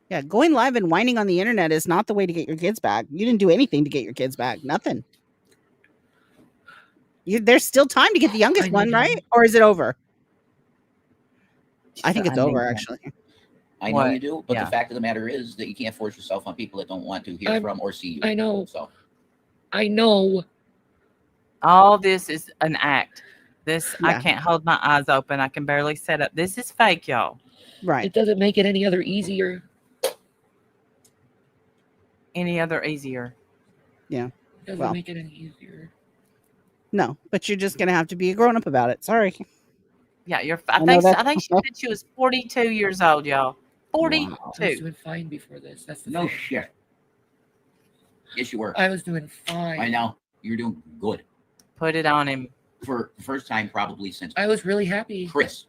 Yeah, going live and whining on the internet is not the way to get your kids back. You didn't do anything to get your kids back. Nothing. There's still time to get the youngest one, right? Or is it over? I think it's over, actually. I know you do, but the fact of the matter is that you can't force yourself on people that don't want to hear from or see you. I know. So I know. All this is an act. This Yeah. I can't hold my eyes open. I can barely set up. This is fake, y'all. Right. It doesn't make it any other easier. Any other easier? Yeah. It doesn't Well. make it any easier. No, but you're just gonna have to be a grown up about it. Sorry. Yeah, I know I think she said she was 42 years old, y'all. 42. I was doing fine before this. That's the no thing. shit. Yes, you were. I was doing fine. I know. You're doing good. Put it on him. For the first time probably since I was really happy. Chris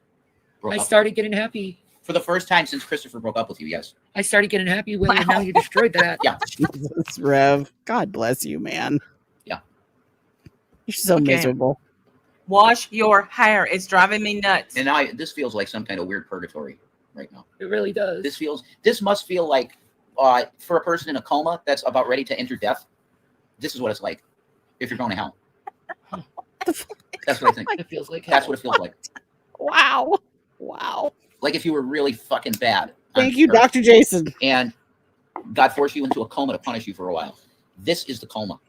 broke I up. started getting happy. For the first time since Christopher broke up with you, yes. I started getting happy with it, and now you destroyed that. Yeah. Jesus, Rev. God bless you, man. Yeah. You're so Okay. miserable. Wash your hair. It's driving me nuts. And this feels like some kind of weird purgatory right now. It really does. This must feel like for a person in a coma that's about ready to enter death, this is what it's like if you're going to hell. That's what I think. It feels like That's hell. what it feels like. Wow. Wow. Like if you were really fucking bad. Thank you, Dr. Jason. And God forced you into a coma to punish you for a while. This is the coma.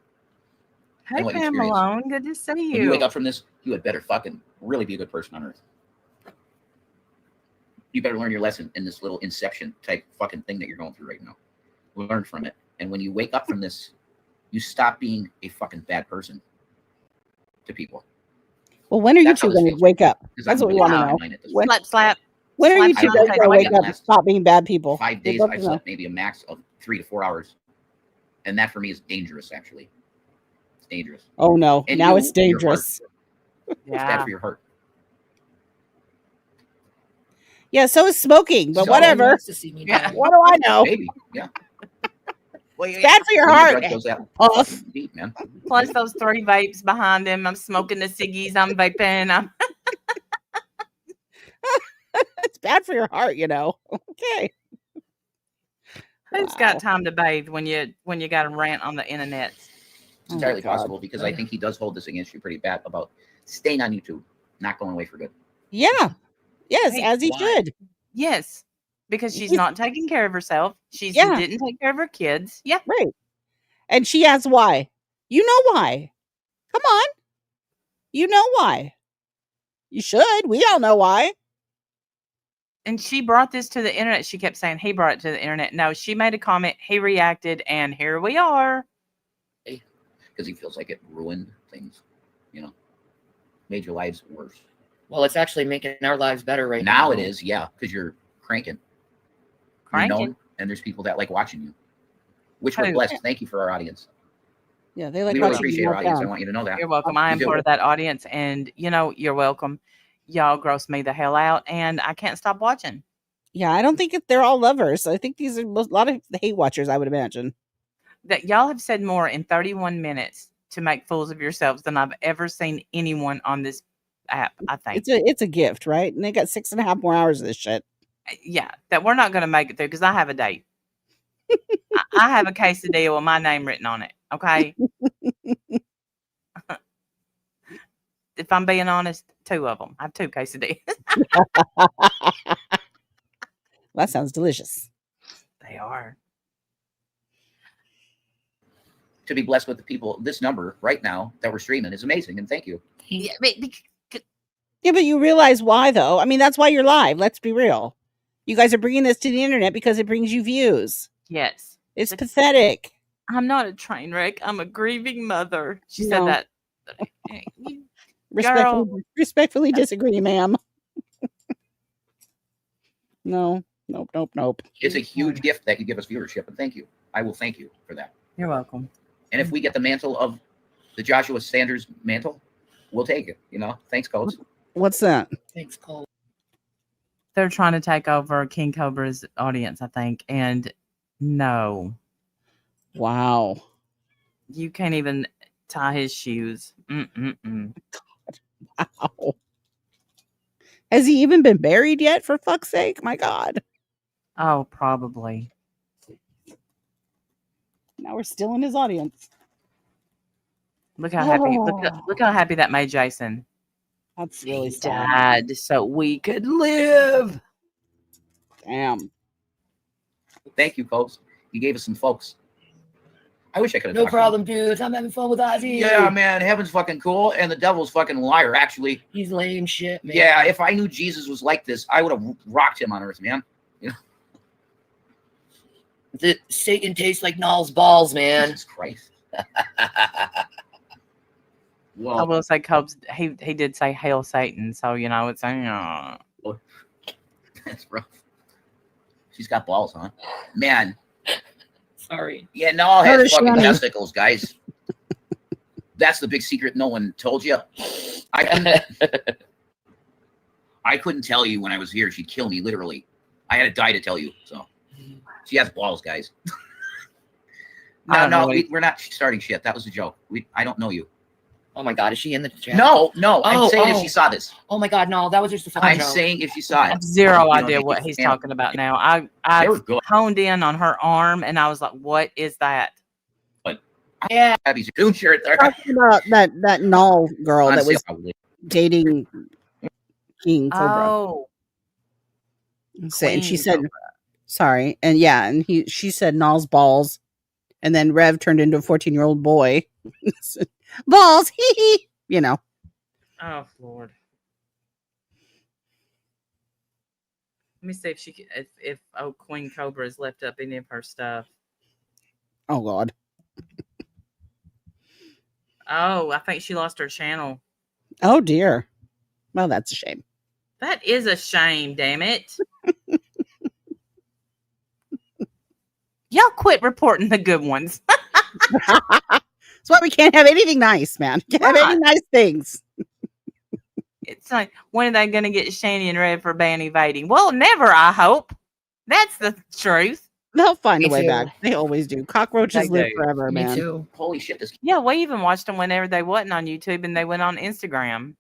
Hey, and what you Pam experience. Malone. Good to see When you wake you. up from this, you had better fucking really be a good person on earth. You better learn your lesson in this little inception type fucking thing that you're going through right now. Learn from it. And when you wake up from this, you stop being a fucking bad person. to people. Well, when are you That's how two this going to feels. wake up? 'Cause That's I'm what we really want to out of know. my mind at this When, Slap, slap. when are you slap two your guys face. going to I wake think up and last stop being bad people? 5 We'd days, love I to know. slept maybe a max of 3 to 4 hours, and that for me is dangerous. Actually, it's dangerous. Oh no, And now it's your heart, dangerous. it's bad Yeah. for your heart. Yeah, so is smoking, but So- whatever. Wants to see me Yeah. die. What do I know? Maybe, yeah. Well, It's bad for your When heart. blood goes that Puff. deep, man. Plus those 3 vapes behind him. I'm smoking the ciggies. I'm vaping. It's bad for your heart, you know. Okay. Who's Wow. got time to bathe when you got a rant on the internet? It's Oh my entirely God. possible because I think he does hold this against you pretty bad about staying on YouTube, not going away for good. Yeah. Yes, Hey, as he why? should. Yes, because she's Yes. not taking care of herself. She Yeah. didn't take care of her kids. Yeah. Right. And she asks why. You know why. Come on. You know why. You should. We all know why. And she brought this to the internet. She kept saying he brought it to the internet. No, she made a comment. He reacted, and here we are. Because he feels like it ruined things, you know, made your lives worse. Well, it's actually making our lives better right Now now. it is, yeah, because you're cranking. Cranking. You're known, and there's people that like watching you, which we're Who? blessed. Thank you for our audience. Yeah, they like We really watching appreciate you our knock audience. I down. want you to know that. You're welcome. I We am do. part of that audience, and you're welcome. Y'all gross me the hell out, and I can't stop watching. Yeah, I don't think they're all lovers. I think these are a lot of hate watchers, I would imagine. That y'all have said more in 31 minutes to make fools of yourselves than I've ever seen anyone on this app. I think. It's a gift, right? And they got 6.5 more hours of this shit. Yeah, that we're not going to make it through because I have a date. I have a quesadilla with my name written on it. Okay. If I'm being honest, 2 of them. I have 2 quesadillas. That sounds delicious. They are. To be blessed with the people, this number right now that we're streaming is amazing, and thank you. Yeah, Yeah, but you realize why, though. I mean, that's why you're live. Let's be real. You guys are bringing this to the internet because it brings you views. yes. It's But pathetic. I'm not a train wreck. I'm a grieving mother. She No. said that. Girl. Respectfully disagree, ma'am. No. Nope. It's a huge gift that you give us viewership, and thank you. I will thank you for that. You're welcome. And if we get the mantle of the Joshua Sanders mantle, we'll take it. You know, thanks, Coach. What's that? Thanks, Cole. They're trying to take over King Cobra's audience, I think. And no, Wow. you can't even tie his shoes. Mm-mm-mm. Wow. Has he even been buried yet? For fuck's sake. My God. Oh, probably. Now we're still in his audience. Look how happy. Oh. Look how happy that made Jason. That's really He sad. died so we could live. Damn. Thank you, folks. You gave us some folks. I wish I could have. No problem, dudes. I'm having fun with Ozzy. Yeah, man. Heaven's fucking cool, and the devil's fucking liar. Actually, He's lame shit, man. yeah. If I knew Jesus was like this, I would have rocked him on earth, man. Satan tastes like Null's balls, man. Jesus Christ. I Well, will say, Cubs. He did say "Hail Satan," so it's that's rough. She's got balls, huh? Man. Sorry. Yeah, Null Her has fucking Shanny. testicles, guys. That's the big secret no one told you. I couldn't tell you when I was here. She'd kill me, literally. I had to die to tell you. So she has balls, guys. We're not starting shit. That was a joke. I don't know you. Oh my God, is she in the chat? No. I'm saying if she saw this. Oh my God, no, that was just a fun I'm joke. saying if she saw I it. have zero You know, idea they what keep he's saying- talking about now. I They were good. honed in on her arm, and I was like, "What is that?" Yeah. Abby's doing shirt there. Talking about that Null girl that Honestly, was probably. dating King Cobra. Oh, And she Queen said, Cobra. sorry. And yeah, and she said Null's balls. And then Rev turned into a 14-year-old boy. Balls, hee hee. Oh Lord. Let me see if if Queen Cobra has left up any of her stuff. Oh God. Oh, I think she lost her channel. Oh dear. Well, that's a shame. That is a shame, damn it. Y'all quit reporting the good ones. That's why we can't have anything nice, man. Can't have any nice things. It's like, when are they going to get Shanny and Red for ban evading? Well, never, I hope. That's the truth. They'll find a way back. They always do. Cockroaches live forever, man. Me too. Holy shit! This. Yeah, we even watched them whenever they wasn't on YouTube and they went on Instagram.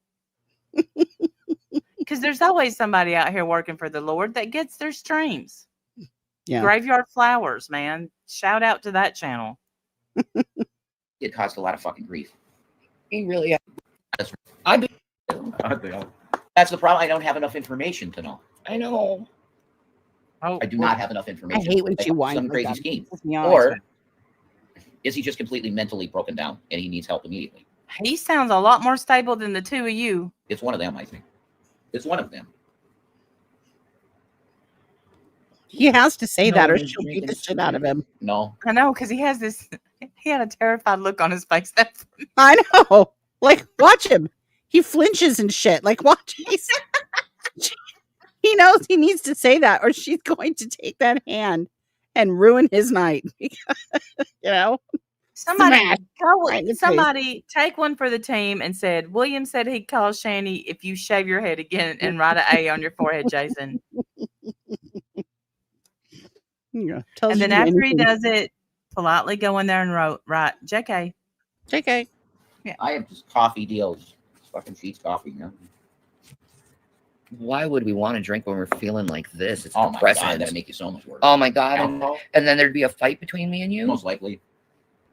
Because there's always somebody out here working for the Lord that gets their streams. Yeah. Graveyard Flowers, man. Shout out to that channel. It caused a lot of fucking grief. He really. That's That's the problem. I don't have enough information to know. I know. Oh, I do not have enough information. I hate when she whines. Some like crazy that. scheme. Pisses me off. Or is he just completely mentally broken down and he needs help immediately? He sounds a lot more stable than the two of you. It's one of them, I think. It's one of them. He has to say No, that or he's she'll beat drinking the shit out of him. No. I know, because he has this, he had a terrified look on his face. That's I know. Like, watch him. He flinches and shit. Like, watch. He knows he needs to say that or she's going to take that hand and ruin his night. You know? Somebody Smash. go. Right in the Somebody take one for the team and said, William said he'd call Shanny if you shave your head again and write an A on your forehead, Jason. Yeah, And then after he does it, politely go in there and write JK. JK. Yeah. I have just coffee deals. Fucking Sheets coffee, man. Why would we want to drink when we're feeling like this? It's Oh my depressing. god, that'd make you so much worse. Oh my god. Alcohol? And then there'd be a fight between me and you? Most likely.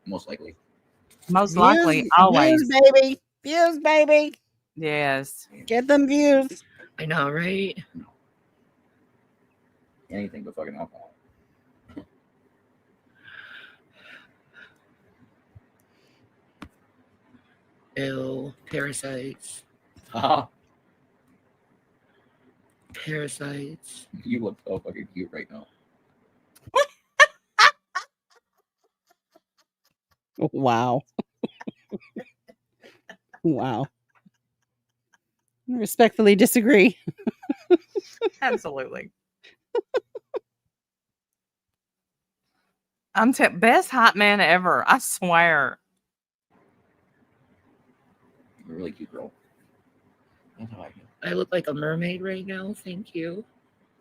Most likely. Most likely, always. Views, baby. Views, baby. Yes. Get them views. I know, right? No. Anything but fucking alcohol. Ew. Parasites. Parasites. You look so fucking cute right now. Wow. Wow. Respectfully disagree. Absolutely. I'm best hot man ever. I swear. You're a really cute girl. That's how I feel. I look like a mermaid right now. Thank you.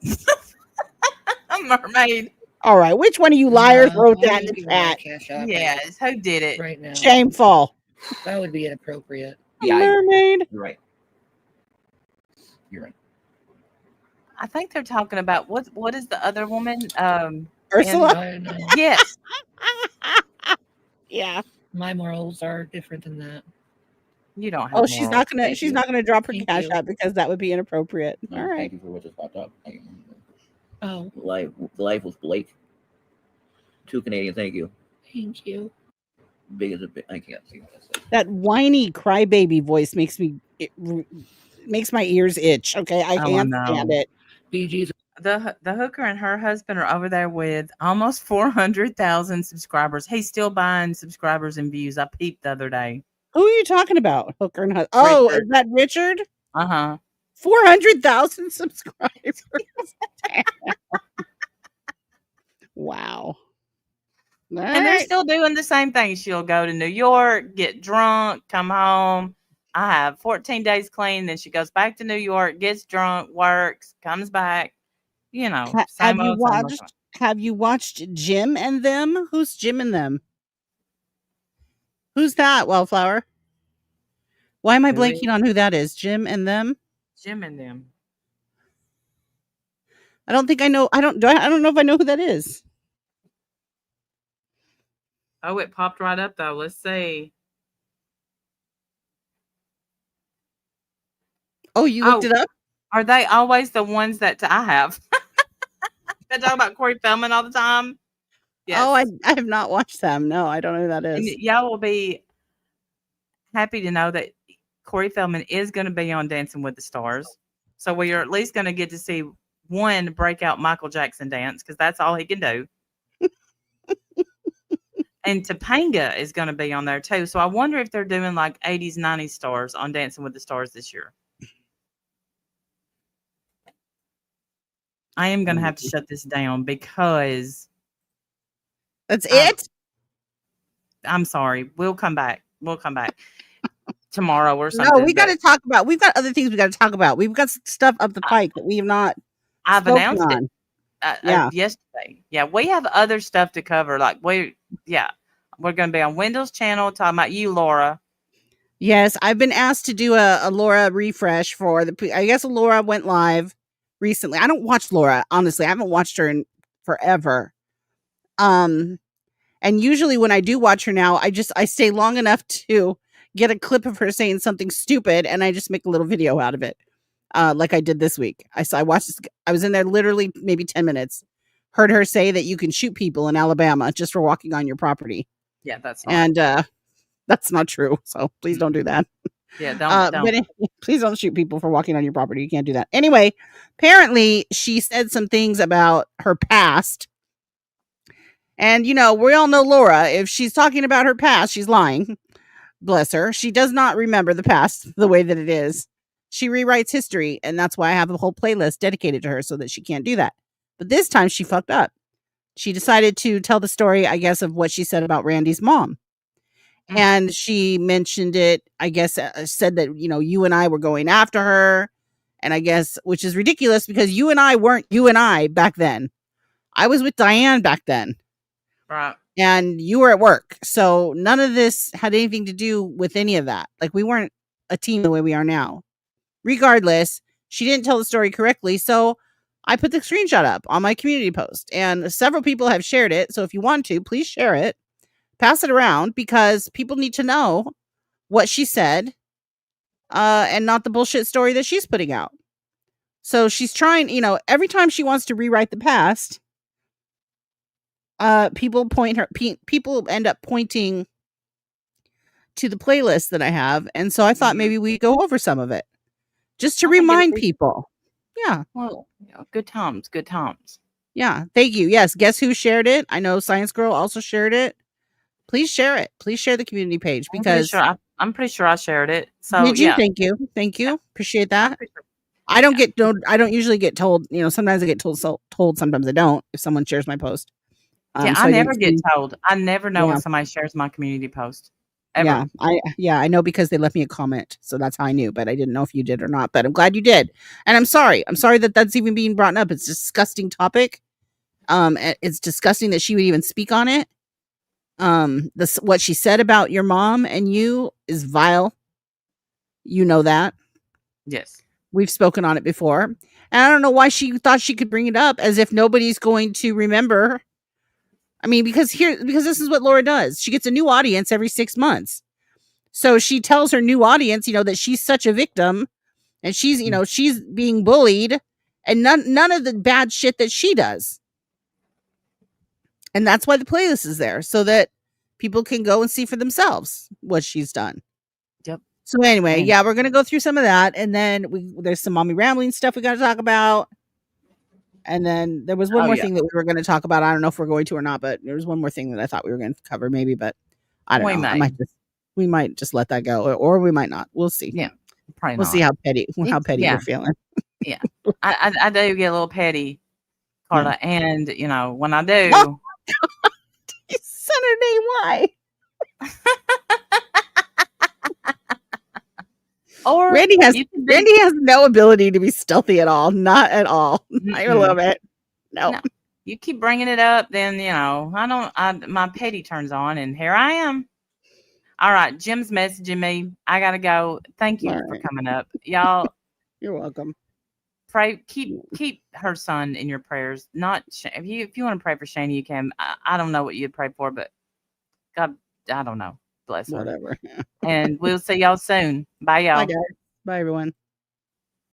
A mermaid. All right. Which one of you liars wrote that in the chat? Yes. Who did it? Right now. Shameful. That would be inappropriate. Yeah, Mermaid. you're right. You're right. I think they're talking about what is the other woman? Ursula? I know. Yes. Yeah. My morals are different than that. You don't have Oh, she's not gonna. Thank She's you. not gonna drop her Thank cash you. out because that would be inappropriate. No, All right. Thank you for what just popped up. Oh, Live with Blake. 2 Canadian, thank you. thank you. Big as a bit. I can't see what that says. That whiny crybaby voice makes my ears itch. Okay, I Oh, I can't know. stand it. BG's. The hooker and her husband are over there with almost 400,000 subscribers. He's still buying subscribers and views. I peeped the other day. Who are you talking about? Hooker and husband. Oh, Richard. is that Richard? 400,000 subscribers. Wow. All And they're right. still doing the same thing. She'll go to New York, get drunk, come home. I have 14 days clean. Then she goes back to New York, gets drunk, works, comes back. You know, Have same you old, same old, watched? Have you watched Jim and Them? Who's Jim and Them? Who's that? Wildflower. Why am I Who is- blanking on who that is? Jim and Them. Jim and them. I don't think I know. I don't know if I know who that is. Oh, it popped right up though. Let's see. Oh, you looked it up? Are they always the ones that I have? They talk about Corey Feldman all the time. Yes. Oh, I have not watched them. No, I don't know who that And is. y'all will be happy to know that Corey Feldman is going to be on Dancing with the Stars. So we are at least going to get to see one breakout Michael Jackson dance because that's all he can do. And Topanga is going to be on there too. So I wonder if they're doing like 80s, 90s stars on Dancing with the Stars this year. I am going to have to shut this down because that's it. I'm sorry. We'll come back. Tomorrow or something. No, we got to talk about. We've got other things we got to talk about. We've got stuff up the pike that we have not. I've announced on. it yesterday. Yeah, we have other stuff to cover. Like we're going to be on Wendell's channel talking about you, Laura. Yes, I've been asked to do a Laura refresh for the. I guess Laura went live recently. I don't watch Laura, honestly. I haven't watched her in forever. And usually when I do watch her now, I stay long enough to get a clip of her saying something stupid, and I just make a little video out of it, like I did this week. I watched this. I was in there literally maybe 10 minutes. Heard her say that you can shoot people in Alabama just for walking on your property. Yeah, that's not. And that's not true. So please don't do that. Yeah, don't. But please don't shoot people for walking on your property. You can't do that. Anyway, apparently she said some things about her past. And, we all know Laura. If she's talking about her past, she's lying. Bless her. She does not remember the past the way that it is. She rewrites history. And that's why I have a whole playlist dedicated to her so that she can't do that. But this time she fucked up. She decided to tell the story, I guess, of what she said about Randy's mom. And she mentioned it, I guess, said that, you and I were going after her. And I guess, which is ridiculous because you and I weren't you and I back then. I was with Diane back then. Right. And you were at work. So none of this had anything to do with any of that. Like we weren't a team the way we are now. Regardless, she didn't tell the story correctly. So I put the screenshot up on my community post and several people have shared it. So if you want to, please share it. Pass it around because people need to know what she said and not the bullshit story that she's putting out. So she's trying, every time she wants to rewrite the past, people end up pointing to the playlist that I have. And so I thought maybe we'd go over some of it just to remind people. Yeah. Well, good times. Yeah. Thank you. Yes. Guess who shared it? I know Science Girl also shared it. Please share it. Please share the community page because I'm pretty sure I shared it. So did you? Yeah. Thank you. Yeah. Appreciate that. I don't usually get told, sometimes I get told, sometimes I don't if someone shares my post. So I never get told. I never know when somebody shares my community post. Ever. I know because they left me a comment. So that's how I knew, but I didn't know if you did or not, but I'm glad you did. And I'm sorry that that's even being brought up. It's a disgusting topic. It's disgusting that she would even speak on it. What she said about your mom and you is vile. You know that. Yes. We've spoken on it before. And I don't know why she thought she could bring it up as if nobody's going to remember. I mean, because this is what Laura does. She gets a new audience every 6 months. So she tells her new audience, that she's such a victim and she's, she's being bullied and none of the bad shit that she does. And that's why the playlist is there, so that people can go and see for themselves what she's done. Yep. So anyway, we're going to go through some of that. And then there's some mommy rambling stuff we got to talk about. And then there was one more thing that we were going to talk about. I don't know if we're going to or not, but there was one more thing that I thought we were going to cover maybe, but I don't know. We might just let that go or we might not. We'll see. Yeah. Probably we'll see how petty you're feeling. Yeah. I do get a little petty, Carla. Yeah. And, when I do. Saturday, why? Or Randy has no ability to be stealthy at all. Not at all. Mm-hmm. I love it. No. You keep bringing it up, then my petty turns on, and here I am. All right, Jim's messaging me. I gotta go. Thank you for coming up, y'all. You're welcome. Pray, keep her son in your prayers. Not if you want to pray for Shanny, you can. I don't know what you'd pray for, but God, I don't know. Bless her. Whatever. And we'll see y'all soon. Bye, y'all. Bye, guys. Bye, everyone.